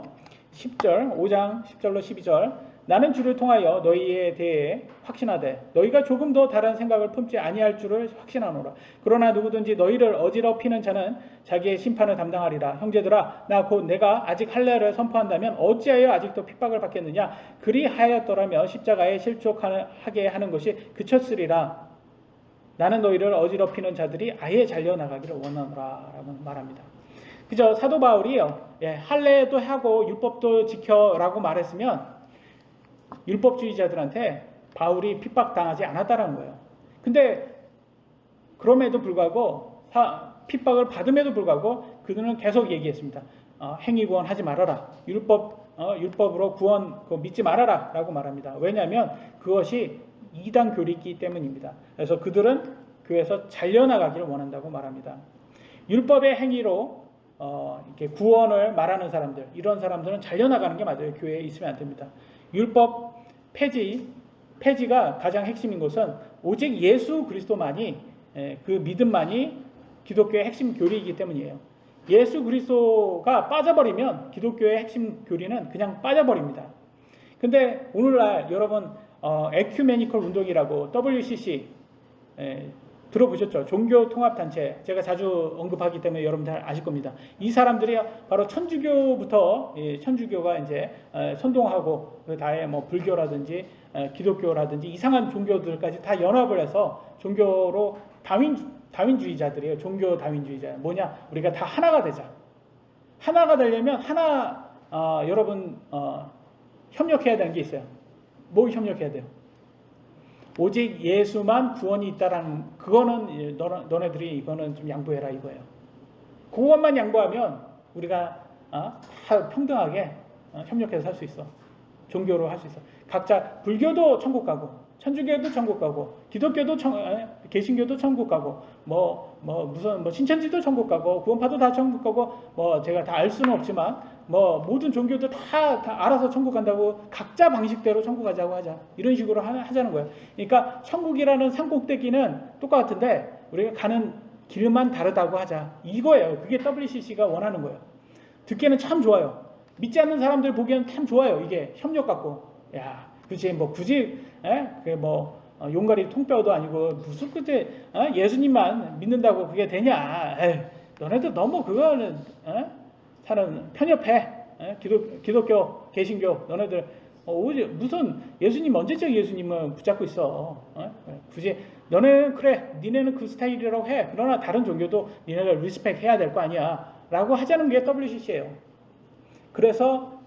10절, 5장 10절로 12절. 나는 주를 통하여 너희에 대해 확신하되 너희가 조금 더 다른 생각을 품지 아니할 줄을 확신하노라. 그러나 누구든지 너희를 어지럽히는 자는 자기의 심판을 담당하리라. 형제들아, 나 곧 내가 아직 할례를 선포한다면 어찌하여 아직도 핍박을 받겠느냐? 그리하였더라면 십자가에 실족하게 하는 것이 그쳤으리라. 나는 너희를 어지럽히는 자들이 아예 잘려나가기를 원하노라 라고 말합니다. 그죠? 사도 바울이요, 할례도 하고 율법도 지켜라고 말했으면 율법주의자들한테 바울이 핍박당하지 않았다는 거예요. 근데 그럼에도 불구하고 핍박을 받음에도 불구하고 그들은 계속 얘기했습니다. 행위구원 하지 말아라. 율법으로 구원 믿지 말아라 라고 말합니다. 왜냐하면 그것이 이단 교리이기 때문입니다. 그래서 그들은 교회에서 잘려나가기를 원한다고 말합니다. 율법의 행위로 이렇게 구원을 말하는 사람들, 이런 사람들은 잘려나가는 게 맞아요. 교회에 있으면 안 됩니다. 율법 폐지가 가장 핵심인 것은 오직 예수 그리스도만이, 그 믿음만이 기독교의 핵심 교리이기 때문이에요. 예수 그리스도가 빠져버리면 기독교의 핵심 교리는 그냥 빠져버립니다. 근데 오늘날 여러분 에큐메니컬 운동이라고 WCC 들어보셨죠? 종교통합단체, 제가 자주 언급하기 때문에 여러분 잘 아실 겁니다. 이 사람들이 바로 천주교부터, 천주교가 이제 선동하고 그 다음에 불교라든지 기독교라든지 이상한 종교들까지 다 연합을 해서 종교로 다윈주의자들이에요. 종교 다윈주의자. 뭐냐? 우리가 다 하나가 되자. 하나가 되려면 여러분 협력해야 되는 게 있어요. 뭐 협력해야 돼요? 오직 예수만 구원이 있다라는 그거는 너네들이 이거는 좀 양보해라 이거예요. 그것만 양보하면 우리가 다 평등하게 협력해서 살 수 있어. 종교로 할 수 있어. 각자 불교도 천국 가고 천주교도 천국 가고 기독교도 개신교도 천국 가고 무슨 신천지도 천국 가고 구원파도 다 천국 가고 제가 다 알 수는 없지만 모든 종교도 다 알아서 천국 간다고 각자 방식대로 천국 가자고 하자. 이런 식으로 하자는 거예요. 그러니까 천국이라는 산꼭대기는 똑같은데 우리가 가는 길만 다르다고 하자. 이거예요. 그게 WCC가 원하는 거예요. 듣기에는 참 좋아요. 믿지 않는 사람들 보기에는 참 좋아요. 이게 협력 같고. 야, 그치, 굳이, 용가리 통뼈도 아니고, 무슨 그때, 예수님만 믿는다고 그게 되냐. 에이, 너네들 너무 그거는, 사람 편협해. 기독교, 개신교, 너네들, 무슨 예수님, 언제적 예수님은 붙잡고 있어. 굳이, 너네는 그래, 니네는 그 스타일이라고 해. 그러나 다른 종교도 니네가 리스펙 해야 될 거 아니야. 라고 하자는 게 WCC예요. 그래서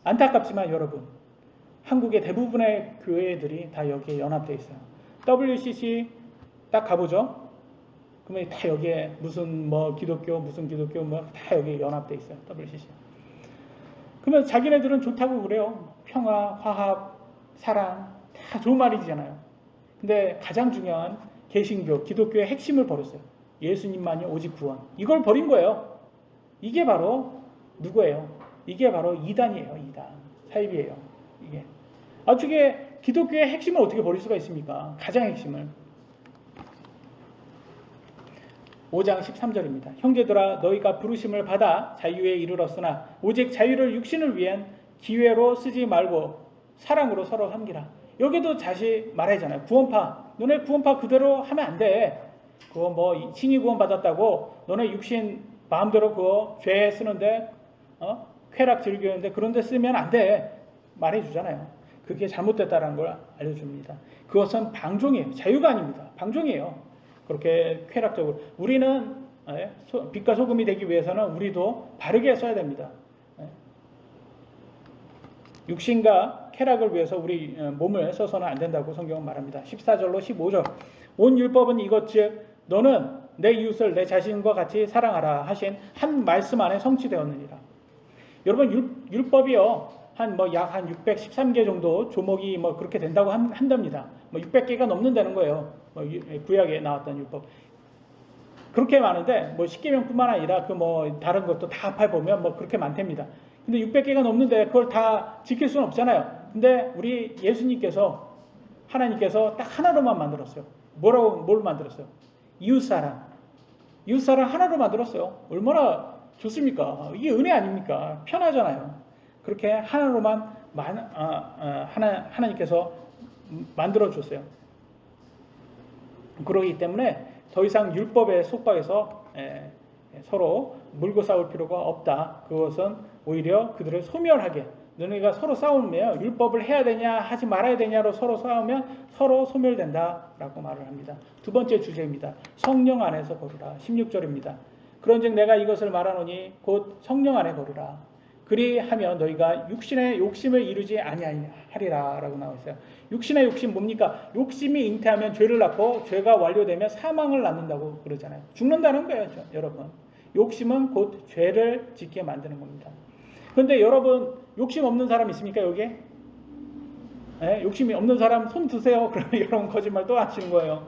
안타깝지만 여러분, 한국의 대부분의 교회들이 다 여기에 연합되어 있어요. WCC 딱 가보죠. 그러면 다 여기에 무슨 기독교 다 여기에 연합되어 있어요. WCC. 그러면 자기네들은 좋다고 그래요. 평화, 화합, 사랑 다 좋은 말이잖아요. 근데 가장 중요한 개신교, 기독교의 핵심을 버렸어요. 예수님만이 오직 구원. 이걸 버린 거예요. 이게 바로 누구예요? 이게 바로 이단이에요. 이단. 사입이에요. 이게. 어떻게 기독교의 핵심을 어떻게 버릴 수가 있습니까? 가장 핵심을. 5장 13절입니다. 형제들아 너희가 부르심을 받아 자유에 이르렀으나 오직 자유를 육신을 위한 기회로 쓰지 말고 사랑으로 서로 섬기라. 여기도 다시 말하잖아요. 구원파. 너네 구원파 그대로 하면 안 돼. 그거 신이 구원 받았다고 너네 육신 마음대로 그거 죄 쓰는데 쾌락 즐기는데 그런 데 쓰면 안 돼. 말해주잖아요. 그게 잘못됐다는 걸 알려줍니다. 그것은 방종이에요. 자유가 아닙니다. 방종이에요. 그렇게 쾌락적으로. 우리는 빛과 소금이 되기 위해서는 우리도 바르게 써야 됩니다. 육신과 쾌락을 위해서 우리 몸을 써서는 안 된다고 성경은 말합니다. 14절로 15절. 온 율법은 이것 즉 너는 내 이웃을 내 자신과 같이 사랑하라 하신 한 말씀 안에 성취되었느니라. 여러분 율법이요. 약 한 613개 정도 조목이 그렇게 된다고 한답니다. 600개가 넘는다는 거예요. 구약에 나왔던 율법. 그렇게 많은데 10계명뿐만 아니라 다른 것도 다 합해보면 그렇게 많답니다. 근데 600개가 넘는데 그걸 다 지킬 수는 없잖아요. 근데 우리 예수님께서 하나님께서 딱 하나로만 만들었어요. 뭘 만들었어요? 이웃사랑 하나로 만들었어요. 얼마나 좋습니까? 이게 은혜 아닙니까? 편하잖아요. 그렇게 하나로만 하나님께서 만들어줬어요. 그러기 때문에 더 이상 율법의 속박에서 서로 물고 싸울 필요가 없다. 그것은 오히려 그들을 소멸하게. 너네가 서로 싸우면 율법을 해야 되냐 하지 말아야 되냐로 서로 싸우면 서로 소멸된다라고 말을 합니다. 두 번째 주제입니다. 성령 안에서 걸으라. 16절입니다. 그런즉 내가 이것을 말하노니 곧 성령 안에 걸으라. 그리하면 너희가 육신의 욕심을 이루지 아니하리라 라고 나와 있어요. 육신의 욕심 뭡니까? 욕심이 잉태하면 죄를 낳고 죄가 완료되면 사망을 낳는다고 그러잖아요. 죽는다는 거예요, 여러분. 욕심은 곧 죄를 짓게 만드는 겁니다. 그런데 여러분 욕심 없는 사람 있습니까, 여기에? 욕심이 없는 사람 손 드세요. 그러면 여러분 거짓말 또 하시는 거예요.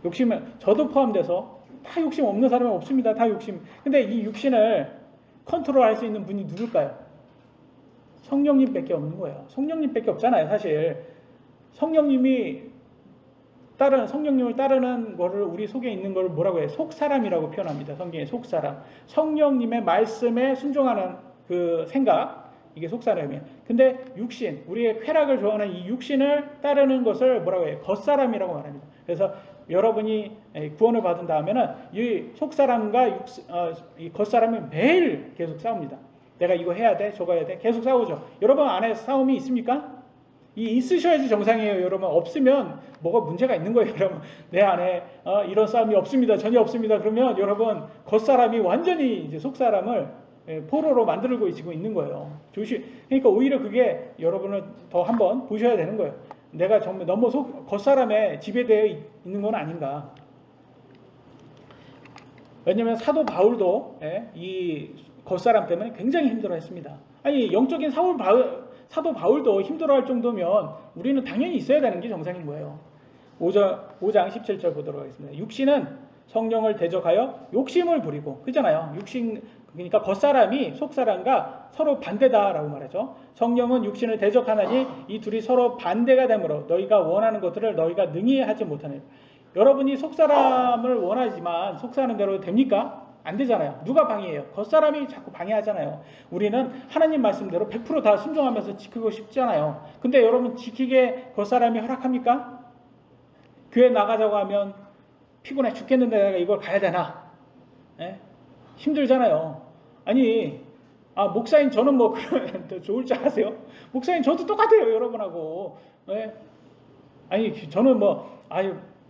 욕심은 저도 포함돼서 다 욕심 없는 사람은 없습니다. 다 욕심. 근데 이 육신을 컨트롤할 수 있는 분이 누굴까요? 성령님밖에 없는 거예요. 성령님밖에 없잖아요, 사실. 성령님을 따르는 거를 우리 속에 있는 걸 뭐라고 해요? 속사람이라고 표현합니다. 성경에 속사람. 성령님의 말씀에 순종하는 그 생각, 이게 속사람이에요. 근데 육신, 우리의 쾌락을 좋아하는 이 육신을 따르는 것을 뭐라고 해요? 겉사람이라고 말합니다. 그래서 여러분이 구원을 받은 다음에는 이 속사람과 이 겉사람이 매일 계속 싸웁니다. 내가 이거 해야 돼, 저거 해야 돼. 계속 싸우죠. 여러분 안에 싸움이 있습니까? 있으셔야지 정상이에요. 여러분 없으면 뭐가 문제가 있는 거예요. 여러분 내 안에 이런 싸움이 없습니다. 전혀 없습니다. 그러면 여러분 겉사람이 완전히 이제 속사람을 포로로 만들고 있는 거예요. 그러니까 오히려 그게 여러분은 더 한번 보셔야 되는 거예요. 내가 정말 너무 겉사람에 지배되어 있는 건 아닌가. 왜냐하면 사도 바울도 이 겉사람 때문에 굉장히 힘들어했습니다. 아니 영적인 사도 바울도 힘들어할 정도면 우리는 당연히 있어야 되는 게 정상인 거예요. 5장 17절 보도록 하겠습니다. 육신은 성령을 대적하여 욕심을 부리고, 그잖아요. 그러니까 겉사람이 속사람과 서로 반대다라고 말하죠. 성령은 육신을 대적하나니 이 둘이 서로 반대가 되므로 너희가 원하는 것들을 너희가 능히 하지 못하느니. 여러분이 속사람을 원하지만 속사람대로 됩니까? 안 되잖아요. 누가 방해해요? 겉사람이 자꾸 방해하잖아요. 우리는 하나님 말씀대로 100% 다 순종하면서 지키고 싶잖아요. 근데 여러분 지키게 겉사람이 허락합니까? 교회 나가자고 하면 피곤해 죽겠는데 내가 이걸 가야 되나? 힘들잖아요. 아니, 목사인 저는 뭐 그러면 좋을 줄 아세요? 목사인 저도 똑같아요, 여러분하고. 아니, 저는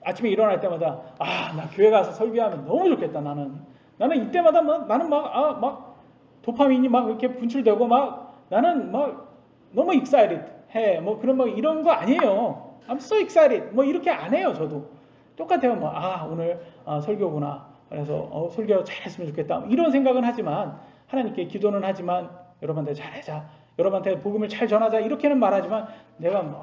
아침에 일어날 때마다 나 교회 가서 설교하면 너무 좋겠다. 나는 이때마다 나는 막 도파민이 막 이렇게 분출되고 나는 너무 excited 해. 그런 이런 거 아니에요. I'm so excited. 이렇게 안 해요, 저도. 똑같아요. 오늘 설교구나. 그래서 설교 잘했으면 좋겠다. 이런 생각은 하지만 하나님께 기도는 하지만 여러분한테 잘하자. 여러분한테 복음을 잘 전하자. 이렇게는 말하지만 내가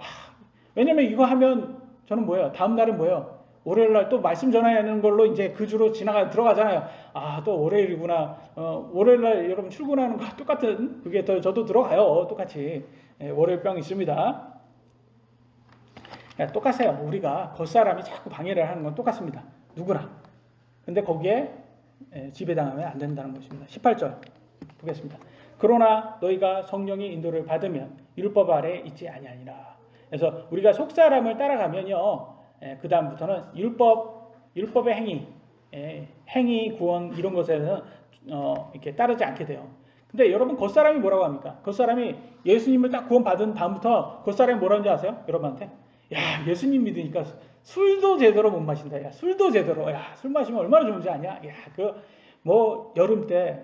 왜냐면 이거 하면 저는 뭐예요? 다음 날은 뭐예요? 월요일날 또 말씀 전하는 걸로 이제 그 주로 들어가잖아요. 또 월요일이구나. 월요일날 여러분 출근하는 거 똑같은 그게 저도 들어가요. 똑같이. 월요일병 있습니다. 똑같아요. 우리가 겉사람이 자꾸 방해를 하는 건 똑같습니다. 누구나. 근데 거기에 지배당하면 안 된다는 것입니다. 18절 보겠습니다. 그러나 너희가 성령의 인도를 받으면 율법 아래 있지 아니하니라. 그래서 우리가 속사람을 따라가면요, 그 다음부터는 율법의 행위, 구원 이런 것에는 이렇게 따르지 않게 돼요. 근데 여러분 겉사람이 뭐라고 합니까? 겉사람이 예수님을 딱 구원 받은 다음부터 겉사람이 뭐라는지 아세요? 여러분한테? 야, 예수님 믿으니까 술도 제대로 못 마신다. 야, 술도 제대로. 야, 술 마시면 얼마나 좋은지 아냐? 야, 여름 때,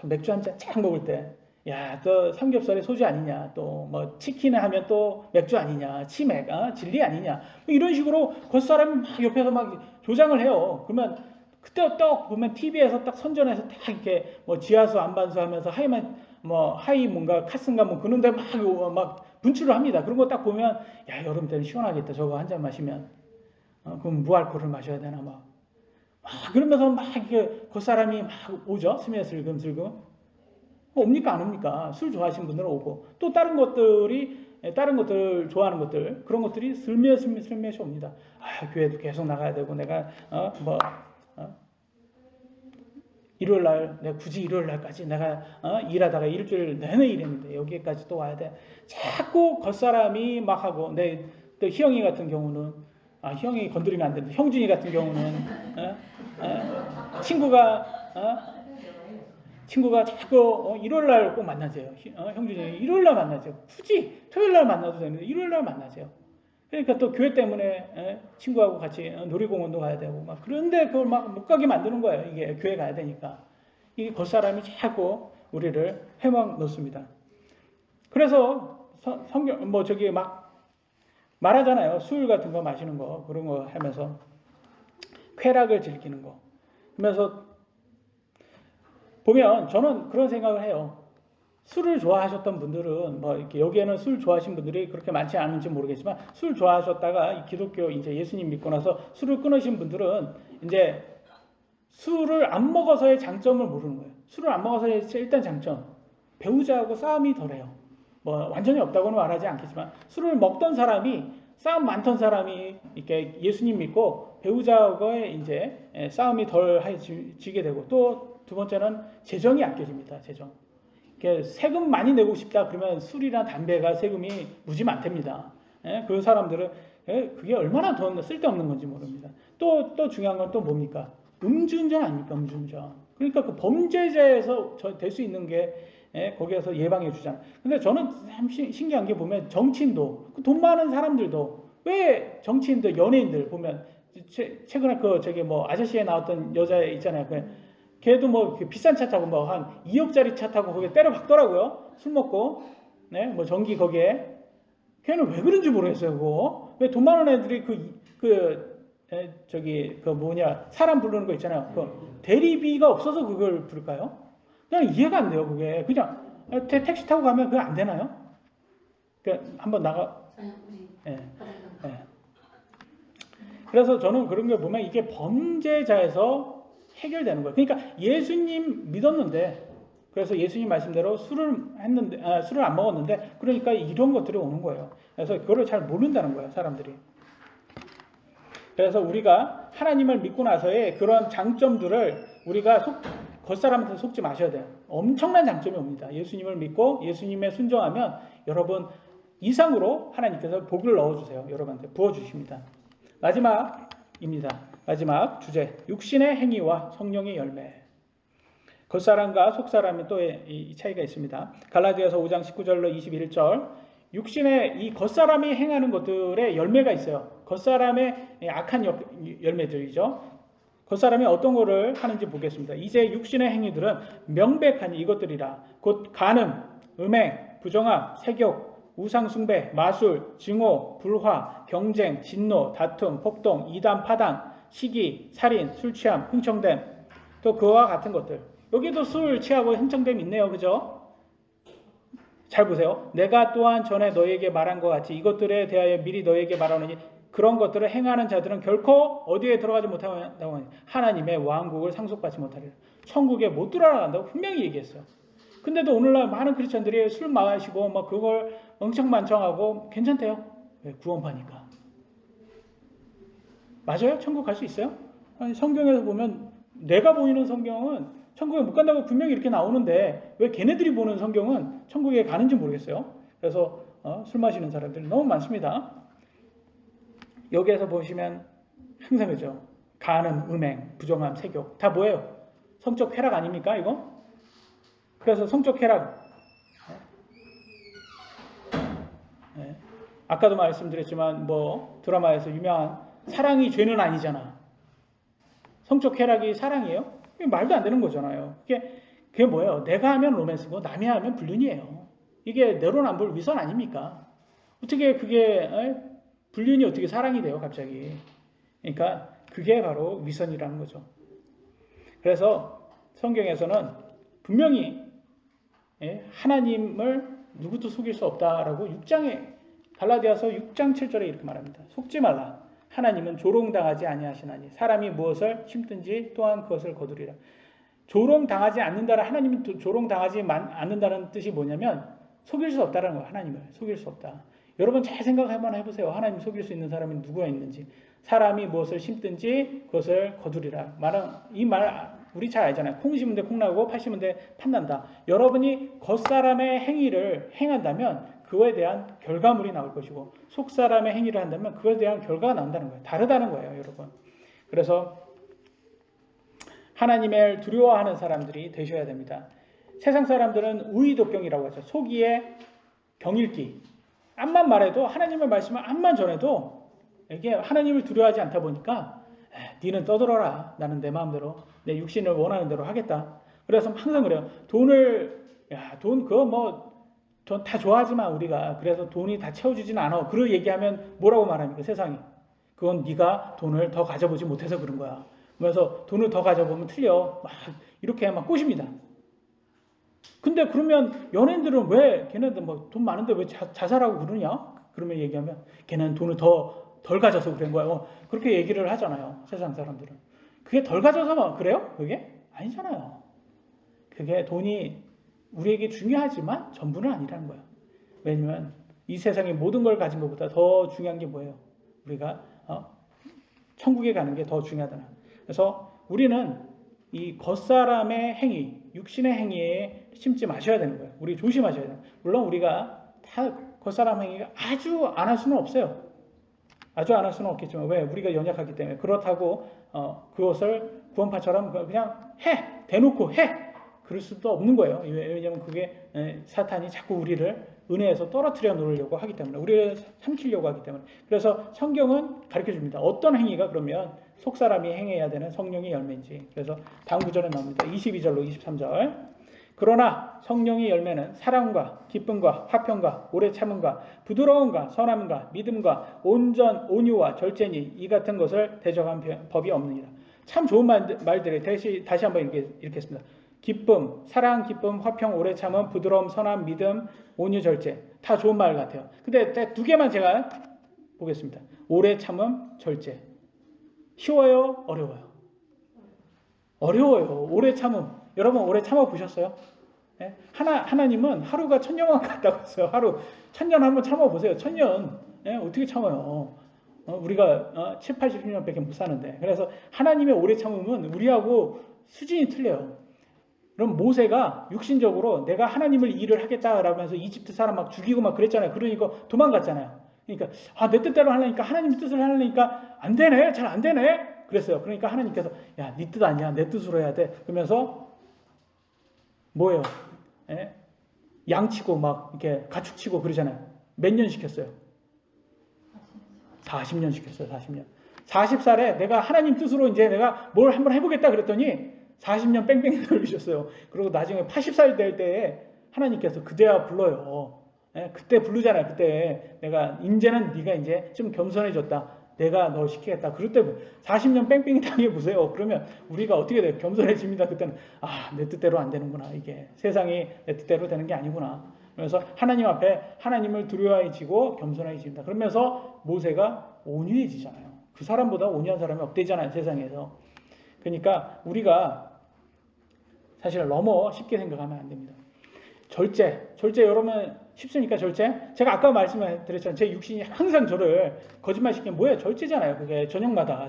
맥주 한 잔 쫙 먹을 때, 야, 또 삼겹살에 소주 아니냐? 또 치킨을 하면 또 맥주 아니냐? 치맥, 진리 아니냐? 이런 식으로 겉사람이 막 옆에서 막 조장을 해요. 그러면 그때 딱 보면 TV에서 딱 선전해서 딱 이렇게 지하수 안반수 하면서 하이 뭔가 카슨가 그런데 막 분출을 합니다. 그런 거 딱 보면 야, 여름 때는 시원하겠다. 저거 한 잔 마시면 그럼 무알콜을 마셔야 되나 그러면서 막 이렇게 겉사람이 막 오죠. 스며슬금슬금. 옵니까 안 옵니까? 술 좋아하시는 분들은 오고 또 다른 것들 좋아하는 것들 그런 것들이 슬며시 옵니다. 교회도 계속 나가야 되고 내가 일요일날 내가 굳이 일요일날까지 내가 일하다가 일주일 내내 일했는데 여기까지 또 와야 돼. 자꾸 겉사람이 막 하고 또 희영이 같은 경우는 희영이 건드리면 안 되는데 형준이 같은 경우는 친구가 자꾸 일요일날 꼭 만나세요. 형준이 일요일날 만나세요. 굳이 토요일날 만나도 되는데 일요일날 만나세요. 그러니까 또 교회 때문에 친구하고 같이 놀이공원도 가야 되고 그런데 그걸 못 가게 만드는 거예요. 이게 교회 가야 되니까. 이 겉사람이 자꾸 우리를 해막 놓습니다. 그래서 성경 말하잖아요. 술 같은 거 마시는 거 그런 거 하면서 쾌락을 즐기는 거. 그러면서 보면 저는 그런 생각을 해요. 술을 좋아하셨던 분들은 이렇게 여기에는 술 좋아하신 분들이 그렇게 많지 않은지 모르겠지만 술 좋아하셨다가 기독교 이제 예수님 믿고 나서 술을 끊으신 분들은 이제 술을 안 먹어서의 장점을 모르는 거예요. 술을 안 먹어서의 일단 장점, 배우자하고 싸움이 덜해요. 완전히 없다고는 말하지 않겠지만 술을 먹던 사람이 싸움 많던 사람이 이렇게 예수님 믿고 배우자하고의 이제 싸움이 덜해지게 되고 또 두 번째는 재정이 아껴집니다. 재정. 세금 많이 내고 싶다 그러면 술이나 담배가 세금이 무지 많답니다. 그 사람들은 그게 얼마나 더 쓸데없는 건지 모릅니다. 또 중요한 건 또 뭡니까? 음주운전 아닙니까? 음주운전. 그러니까 그 범죄자에서 될 수 있는 게 거기에서 예방해 주잖아요. 근데 저는 참 신기한 게 보면 정치인도 돈 많은 사람들도 왜 정치인들 연예인들 보면 최근에 아저씨에 나왔던 여자 있잖아요. 걔도 뭐 비싼 차 타고 뭐 한 2억짜리 차 타고 거기에 때려 박더라고요. 술 먹고. 네, 뭐 전기 거기에. 걔는 왜 그런지 모르겠어요, 그거. 왜 돈 많은 애들이 사람 부르는 거 있잖아요. 그 대리비가 없어서 그걸 부를까요? 그냥 이해가 안 돼요, 그게. 그냥 택시 타고 가면 그게 안 되나요? 그러니까 한번 나가. 예. 예. 그래서 저는 그런 걸 보면 이게 범죄자에서 해결되는 거예요. 그러니까 예수님 믿었는데, 그래서 예수님 말씀대로 술을 안 먹었는데, 그러니까 이런 것들이 오는 거예요. 그래서 그거를 잘 모른다는 거예요, 사람들이. 그래서 우리가 하나님을 믿고 나서의 그런 장점들을 우리가 겉사람한테 속지 마셔야 돼요. 엄청난 장점이 옵니다. 예수님을 믿고 예수님에 순종하면 여러분 이상으로 하나님께서 복을 넣어주세요. 여러분한테 부어주십니다. 마지막입니다. 마지막 주제, 육신의 행위와 성령의 열매. 겉사람과 속사람이 또 이 차이가 있습니다. 갈라디아서 5장 19절로 21절, 육신의 이 겉사람이 행하는 것들의 열매가 있어요. 겉사람의 악한 열매들이죠. 겉사람이 어떤 거를 하는지 보겠습니다. 이제 육신의 행위들은 명백한 이것들이라. 곧 간음, 음행, 부정함, 세욕, 우상숭배, 마술, 증오, 불화, 경쟁, 진노, 다툼, 폭동, 이단, 파당, 시기, 살인, 술취함, 흥청됨, 또 그와 같은 것들. 여기도 술 취하고 흥청됨이 있네요. 그죠? 잘 보세요. 내가 또한 전에 너에게 말한 것 같이 이것들에 대하여 미리 너에게 말하노니 그런 것들을 행하는 자들은 결코 어디에 들어가지 못한다고 하니 하나님의 왕국을 상속받지 못하리라. 천국에 못 들어간다고 분명히 얘기했어요. 근데도 오늘날 많은 크리스천들이 술 마시고 막 그걸 엉청만청하고 괜찮대요. 왜? 구원파니까. 맞아요? 천국 갈 수 있어요? 아니, 성경에서 보면 내가 보이는 성경은 천국에 못 간다고 분명히 이렇게 나오는데 왜 걔네들이 보는 성경은 천국에 가는지 모르겠어요. 그래서 술 마시는 사람들이 너무 많습니다. 여기에서 보시면 항상 그죠. 간음, 음행, 부정함, 세욕 다 뭐예요? 성적 쾌락 아닙니까 이거? 그래서 성적 쾌락, 네. 아까도 말씀드렸지만 뭐 드라마에서 유명한 사랑이 죄는 아니잖아. 성적 쾌락이 사랑이에요? 말도 안 되는 거잖아요. 그게 뭐예요? 내가 하면 로맨스고 남이 하면 불륜이에요. 이게 내로남불 위선 아닙니까? 어떻게 그게 불륜이 어떻게 사랑이 돼요 갑자기. 그러니까 그게 바로 위선이라는 거죠. 그래서 성경에서는 분명히 하나님을 누구도 속일 수 없다라고 갈라디아서 6장 7절에 이렇게 말합니다. 속지 말라. 하나님은 조롱당하지 아니하시나니 사람이 무엇을 심든지 또한 그것을 거두리라. 조롱당하지 않는다라. 하나님은 조롱당하지 않는다는 뜻이 뭐냐면 속일 수 없다는 거예요. 하나님을 속일 수 없다. 여러분 잘 생각 한번 해보세요. 하나님 속일 수 있는 사람이 누구가 있는지. 사람이 무엇을 심든지 그것을 거두리라. 이 말 우리 잘 알잖아요. 콩 심은 데 콩 나고 팥 심은 데 팥 난다. 여러분이 겉사람의 행위를 행한다면 그거에 대한 결과물이 나올 것이고 속사람의 행위를 한다면 그거에 대한 결과가 나온다는 거예요. 다르다는 거예요, 여러분. 그래서 하나님을 두려워하는 사람들이 되셔야 됩니다. 세상 사람들은 우의도병이라고 하죠. 속이에 경읽기. 암만 말해도 하나님의 말씀을 암만 전해도 이게 하나님을 두려워하지 않다 보니까 니는 떠들어라. 나는 내 마음대로 내 육신을 원하는 대로 하겠다. 그래서 항상 그래요. 돈 그거 뭐 돈 다 좋아하지만 우리가 그래서 돈이 다 채워주지는 않아. 그런 얘기하면 뭐라고 말합니까? 세상이. 그건 네가 돈을 더 가져보지 못해서 그런 거야. 그래서 돈을 더 가져보면 틀려. 막 이렇게 막 꼬십니다. 근데 그러면 연예인들은 왜 걔네들 뭐 돈 많은데 왜 자살하고 그러냐? 그러면 얘기하면 걔는 돈을 덜 가져서 그런 거야. 그렇게 얘기를 하잖아요. 세상 사람들은. 그게 덜 가져서 그래요? 그게? 아니잖아요. 그게 돈이 우리에게 중요하지만 전부는 아니라는 거예요. 왜냐면 이 세상의 모든 걸 가진 것보다 더 중요한 게 뭐예요? 우리가 천국에 가는 게 더 중요하다. 그래서 우리는 이 겉사람의 행위, 육신의 행위에 심지 마셔야 되는 거예요. 우리 조심하셔야 돼요. 물론 우리가 다 겉사람 행위가 아주 안 할 수는 없어요. 아주 안 할 수는 없겠지만 왜? 우리가 연약하기 때문에. 그렇다고 그것을 구원파처럼 그냥 해! 대놓고 해! 그럴 수도 없는 거예요. 왜냐하면 그게 사탄이 자꾸 우리를 은혜에서 떨어뜨려 놓으려고 하기 때문에 우리를 삼키려고 하기 때문에 그래서 성경은 가르쳐 줍니다. 어떤 행위가 그러면 속사람이 행해야 되는 성령의 열매인지. 그래서 다음 구절에 나옵니다. 22절로 23절. 그러나 성령의 열매는 사랑과 기쁨과 화평과 오래 참음과 부드러움과 선함과 믿음과 온전 온유와 절제니 이 같은 것을 대적한 법이 없느니라. 참 좋은 말들이 다시 한번 읽겠습니다. 기쁨, 사랑, 기쁨, 화평, 오래 참음, 부드러움, 선함, 믿음, 온유, 절제. 다 좋은 말 같아요. 근데 두 개만 제가 보겠습니다. 오래 참음, 절제. 쉬워요? 어려워요? 어려워요. 오래 참음. 여러분 오래 참아 보셨어요? 예? 하나님은 하루가 천년만 같다고 했어요. 하루 천년 한번 참아 보세요. 천년. 예? 어떻게 참아요? 우리가 7, 80년밖에 못 사는데. 그래서 하나님의 오래 참음은 우리하고 수준이 틀려요. 그럼 모세가 육신적으로 내가 하나님을 일을 하겠다라면서 이집트 사람 막 죽이고 막 그랬잖아요. 그러니까 도망갔잖아요. 그러니까 내 뜻대로 하려니까 하나님 뜻을 하려니까 안 되네. 잘 안 되네. 그랬어요. 그러니까 하나님께서 야, 네 뜻 아니야. 내 뜻으로 해야 돼. 그러면서 뭐예요? 예? 양치고 막 이렇게 가축치고 그러잖아요. 몇 년 시켰어요? 40년 시켰어요. 40년. 40살에 내가 하나님 뜻으로 이제 내가 뭘 한번 해보겠다 그랬더니 40년 뺑뺑이 돌리셨어요. 그리고 나중에 80살 될 때에 하나님께서 그대야 불러요. 예? 그때 부르잖아요. 그때 내가 이제는 네가 이제 좀 겸손해졌다. 내가 너 시키겠다. 그럴 때 40년 뺑뺑이 당해보세요. 그러면 우리가 어떻게 돼요? 겸손해집니다. 그때는 내 뜻대로 안 되는구나. 이게 세상이 내 뜻대로 되는 게 아니구나. 그래서 하나님 앞에 하나님을 두려워해지고 겸손해집니다. 그러면서 모세가 온유해지잖아요. 그 사람보다 온유한 사람이 없대잖아요. 세상에서. 그러니까 우리가 사실 너무 쉽게 생각하면 안 됩니다. 절제 여러분 쉽습니까? 절제? 제가 아까 말씀드렸잖아요. 제 육신이 항상 저를 거짓말시키면 뭐예요? 절제잖아요. 그게 저녁마다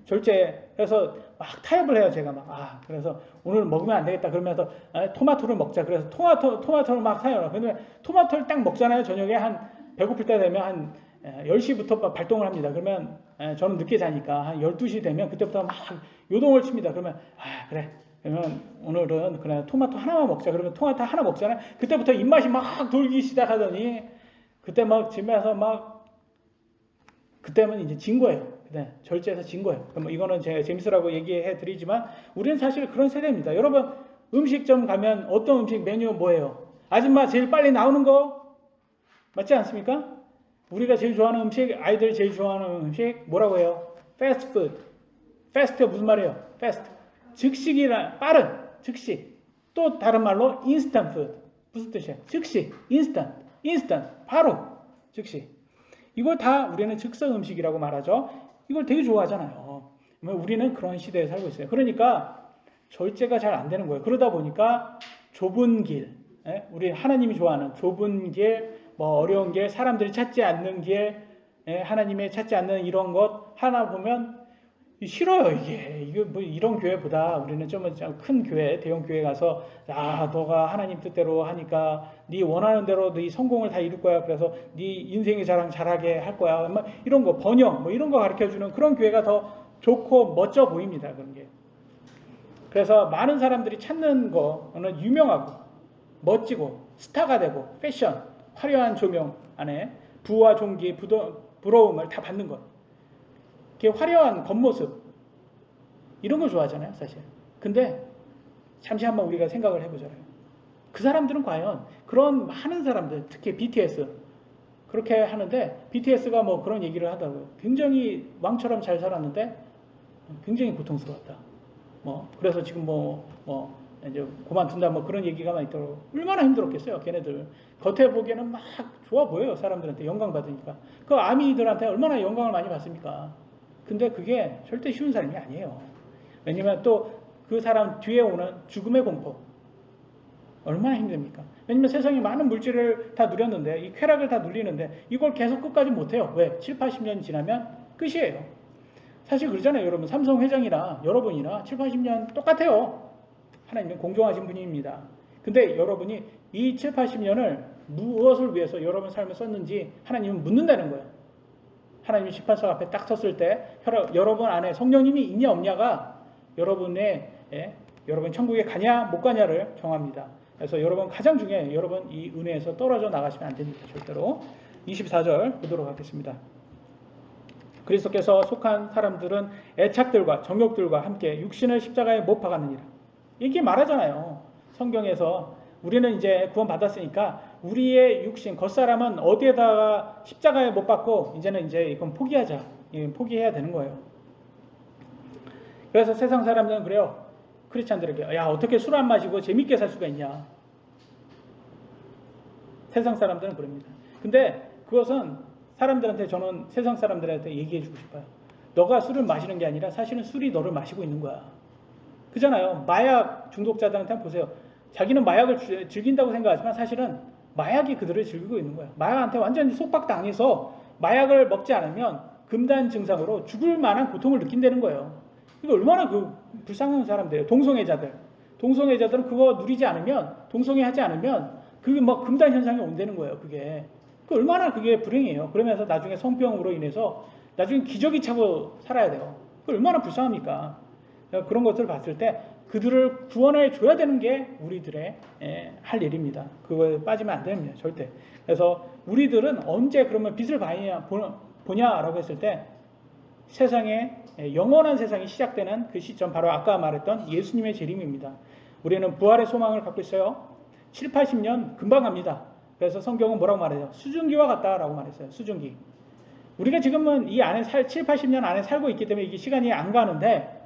절제. 그래서 막 타협을 해요. 제가 막 그래서 오늘 먹으면 안 되겠다. 그러면서 토마토를 먹자. 그래서 토마토를 막 사요. 근데 토마토를 딱 먹잖아요. 저녁에 한 배고플 때 되면 한 10시부터 발동을 합니다. 그러면 저는 늦게 자니까 한 12시 되면 그때부터 막 요동을 칩니다. 그러면 그래. 그러면 오늘은 그냥 토마토 하나만 먹자. 그러면 토마토 하나 먹잖아요. 그때부터 입맛이 막 돌기 시작하더니 그때 막 집에서 막 그때면 이제 진 거예요. 그때 절제해서 진 거예요. 그럼 이거는 제가 재밌으라고 얘기해 드리지만 우리는 사실 그런 세대입니다. 여러분 음식점 가면 어떤 음식 메뉴 뭐예요? 아줌마 제일 빨리 나오는 거 맞지 않습니까? 우리가 제일 좋아하는 음식, 아이들이 제일 좋아하는 음식 뭐라고 해요? 패스트푸드. 패스트가 무슨 말이에요? 패스트. 즉식이란 빠른 즉식. 또 다른 말로 인스턴트 푸드. 무슨 뜻이에요? 즉식, 인스턴트, 바로 즉식. 이걸 다 우리는 즉석 음식이라고 말하죠. 이걸 되게 좋아하잖아요. 우리는 그런 시대에 살고 있어요. 그러니까 절제가 잘 안 되는 거예요. 그러다 보니까 좁은 길, 우리 하나님이 좋아하는 좁은 길, 뭐 어려운 길, 사람들이 찾지 않는 길, 하나님이 찾지 않는 이런 것 하나 보면 싫어요. 이게 뭐 이런 교회보다 우리는 좀 큰 교회, 대형 교회 가서 너가 하나님 뜻대로 하니까 네 원하는 대로 네 성공을 다 이룰 거야. 그래서 네 인생의 자랑 잘하게 할 거야. 뭐 이런 거 번영, 뭐 이런 거 가르쳐 주는 그런 교회가 더 좋고 멋져 보입니다. 그런 게. 그래서 많은 사람들이 찾는 거는 유명하고 멋지고 스타가 되고 패션, 화려한 조명 안에 부와 존귀, 부러움을 다 받는 것. 화려한 겉모습 이런 걸 좋아하잖아요. 사실. 근데 잠시 한번 우리가 생각을 해보잖아요. 그 사람들은 과연 그런 많은 사람들, 특히 BTS 그렇게 하는데 BTS가 뭐 그런 얘기를 하더라고요. 굉장히 왕처럼 잘 살았는데 굉장히 고통스러웠다. 그래서 지금 이제 그만둔다 뭐 그런 얘기가 많이 있더라고요. 얼마나 힘들었겠어요. 걔네들. 겉에 보기에는 막 좋아 보여요. 사람들한테 영광 받으니까. 그 아미들한테 얼마나 영광을 많이 받습니까? 근데 그게 절대 쉬운 삶이 아니에요. 왜냐면 또 그 사람 뒤에 오는 죽음의 공포. 얼마나 힘듭니까? 왜냐면 세상에 많은 물질을 다 누렸는데, 이 쾌락을 다 누리는데, 이걸 계속 끝까지 못해요. 왜? 7, 80년 지나면 끝이에요. 사실 그러잖아요. 여러분, 삼성 회장이나 여러분이나 7, 80년 똑같아요. 하나님은 공정하신 분입니다. 근데 여러분이 이 7, 80년을 무엇을 위해서 여러분 삶을 썼는지 하나님은 묻는다는 거예요. 하나님이 심판석 앞에 딱 섰을 때 여러분 안에 성령님이 있냐 없냐가 여러분 천국에 가냐 못 가냐를 정합니다. 그래서 여러분 가장 중요해. 여러분 이 은혜에서 떨어져 나가시면 안 됩니다. 절대로. 24절 보도록 하겠습니다. 그리스도께서 속한 사람들은 애착들과 정욕들과 함께 육신을 십자가에 못 박았느니라. 이게 말하잖아요. 성경에서 우리는 이제 구원 받았으니까 우리의 육신 겉사람은 어디에다가 십자가에 못 박고 이제는 이제 이건 포기하자. 이건 포기해야 되는 거예요. 그래서 세상 사람들은 그래요. 크리스찬들에게 야 어떻게 술 안 마시고 재밌게 살 수가 있냐. 세상 사람들은 그럽니다. 근데 그것은 사람들한테 저는 세상 사람들한테 얘기해 주고 싶어요. 너가 술을 마시는 게 아니라 사실은 술이 너를 마시고 있는 거야. 그잖아요. 마약 중독자들한테 한번 보세요. 자기는 마약을 즐긴다고 생각하지만 사실은 마약이 그들을 즐기고 있는 거야. 마약한테 완전히 속박당해서 마약을 먹지 않으면 금단 증상으로 죽을 만한 고통을 느낀다는 거예요. 이거 얼마나 그 불쌍한 사람들이에요. 동성애자들. 동성애자들은 그거 누리지 않으면, 동성애하지 않으면 그게 막 금단 현상이 온다는 거예요. 그게. 그 얼마나 그게 불행해요. 그러면서 나중에 성병으로 인해서 나중에 기저귀 차고 살아야 돼요. 그 얼마나 불쌍합니까? 그런 것들을 봤을 때 그들을 구원해 줘야 되는 게 우리들의 할 일입니다. 그거에 빠지면 안 됩니다. 절대. 그래서 우리들은 언제 그러면 빛을 보냐라고 했을 때 세상에 영원한 세상이 시작되는 그 시점 바로 아까 말했던 예수님의 재림입니다. 우리는 부활의 소망을 갖고 있어요. 7, 80년 금방 갑니다. 그래서 성경은 뭐라고 말해요? 수증기와 같다라고 말했어요. 수증기. 우리가 지금은 이 안에 7, 80년 안에 살고 있기 때문에 이게 시간이 안 가는데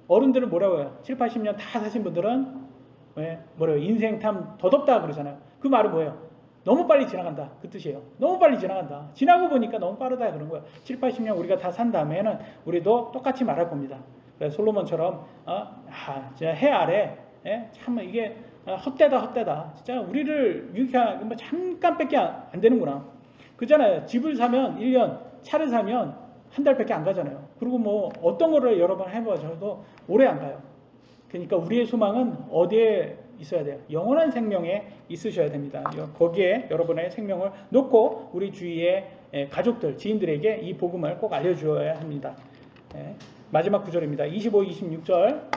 어른들은 뭐라고 해요? 7, 80년 다 사신 분들은 뭐래요? 인생 참 더덥다 그러잖아요. 그 말은 뭐예요? 너무 빨리 지나간다. 그 뜻이에요. 너무 빨리 지나간다. 지나고 보니까 너무 빠르다 그런 거예요. 7, 80년 우리가 다 산 다음에는 우리도 똑같이 말할 겁니다. 그래서 솔로몬처럼 진짜 해 아래 참 이게 헛되다. 진짜 우리를 유익한 뭐 잠깐밖에 안 되는구나. 그잖아요. 집을 사면 1년, 차를 사면 한 달밖에 안 가잖아요. 그리고 뭐 어떤 거를 여러 번 해봐서도 오래 안 가요. 그러니까 우리의 소망은 어디에 있어야 돼요? 영원한 생명에 있으셔야 됩니다. 거기에 여러분의 생명을 놓고 우리 주위의 가족들, 지인들에게 이 복음을 꼭 알려주어야 합니다. 마지막 구절입니다. 25, 26절.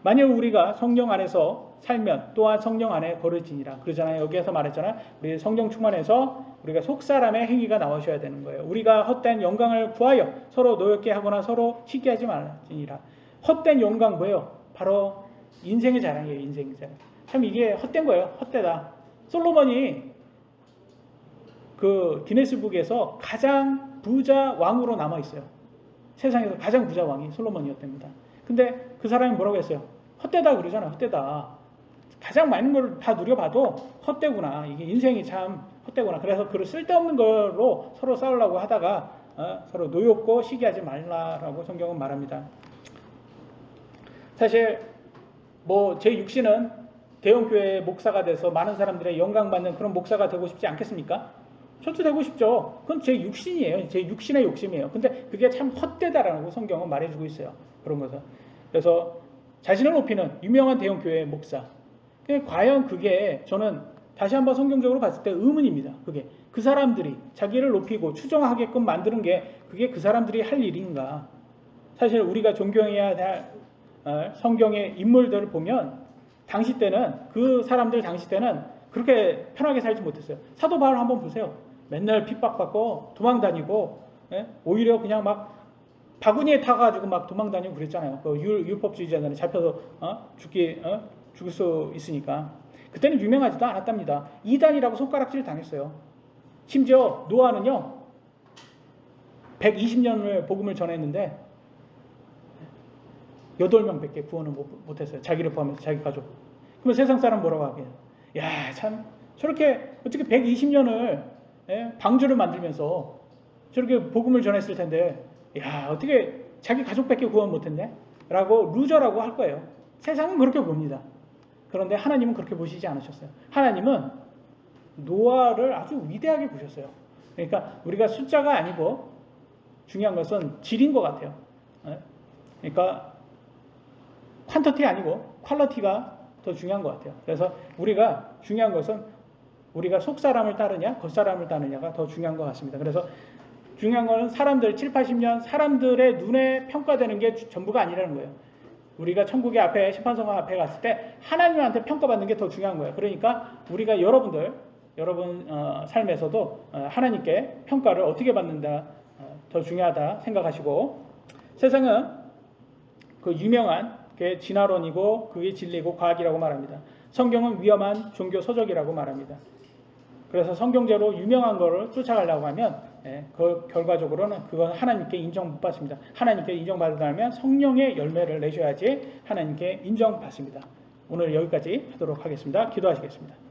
만일 우리가 성령 안에서 살면 또한 성령 안에 거르지니라. 그러잖아요. 여기에서 말했잖아요. 우리 성령 충만해서 우리가 속사람의 행위가 나오셔야 되는 거예요. 우리가 헛된 영광을 구하여 서로 노엽게 하거나 서로 치게 하지 말지니라. 헛된 영광 뭐예요? 바로 인생의 자랑이에요. 인생의 자랑. 참 이게 헛된 거예요. 헛되다. 솔로몬이 그 기네스북에서 가장 부자 왕으로 남아 있어요. 세상에서 가장 부자 왕이 솔로몬이었답니다. 근데 그 사람이 뭐라고 했어요? 헛되다 그러잖아. 헛되다. 가장 많은 걸 다 누려봐도 헛되구나. 이게 인생이 참 헛되구나. 그래서 그 쓸데없는 걸로 서로 싸우려고 하다가 서로 노엽고 시기하지 말라라고 성경은 말합니다. 사실 뭐 제 육신은 대형교회 목사가 돼서 많은 사람들의 영광받는 그런 목사가 되고 싶지 않겠습니까? 저도 되고 싶죠. 그건 제 육신이에요. 제 육신의 욕심이에요. 근데 그게 참 헛되다라고 성경은 말해주고 있어요. 그런 것은. 그래서 자신을 높이는 유명한 대형교회 목사. 과연 그게 저는 다시 한번 성경적으로 봤을 때 의문입니다. 그게 그 사람들이 자기를 높이고 추종하게끔 만드는 게 그게 그 사람들이 할 일인가? 사실 우리가 존경해야 할 성경의 인물들을 보면 당시 때는 그 사람들 당시 때는 그렇게 편하게 살지 못했어요. 사도 바울 한번 보세요. 맨날 핍박받고 도망다니고 오히려 그냥 막 바구니에 타가지고 막 도망다니고 그랬잖아요. 그 율법주의자들은 잡혀서 죽을 수 있으니까. 그때는 유명하지도 않았답니다. 이단이라고 손가락질 당했어요. 심지어 노아는요 120년을 복음을 전했는데 8명밖에 구원을 못했어요. 자기를 포함해서 자기 가족. 그러면 세상 사람 뭐라고 하게요? 야, 참 저렇게 어떻게 120년을 방주를 만들면서 저렇게 복음을 전했을 텐데 야, 어떻게 자기 가족밖에 구원 못했네? 라고 루저라고 할 거예요. 세상은 그렇게 봅니다. 그런데 하나님은 그렇게 보시지 않으셨어요. 하나님은 노아를 아주 위대하게 보셨어요. 그러니까 우리가 숫자가 아니고 중요한 것은 질인 것 같아요. 그러니까 퀀터티 아니고 퀄러티가 더 중요한 것 같아요. 그래서 우리가 중요한 것은 우리가 속사람을 따르냐 겉사람을 따르냐가 더 중요한 것 같습니다. 그래서 중요한 것은 사람들 7, 80년 사람들의 눈에 평가되는 게 전부가 아니라는 거예요. 우리가 천국의 앞에 심판성 앞에 갔을 때 하나님한테 평가받는 게 더 중요한 거예요. 그러니까 우리가 여러분 삶에서도 하나님께 평가를 어떻게 받는다 더 중요하다 생각하시고, 세상은 그 유명한 게 진화론이고 그게 진리고 과학이라고 말합니다. 성경은 위험한 종교 서적이라고 말합니다. 그래서 성경대로 유명한 거를 쫓아가려고 하면 그 결과적으로는 그건 하나님께 인정 못 받습니다. 하나님께 인정받으려면 성령의 열매를 내셔야지 하나님께 인정받습니다. 오늘 여기까지 하도록 하겠습니다. 기도하시겠습니다.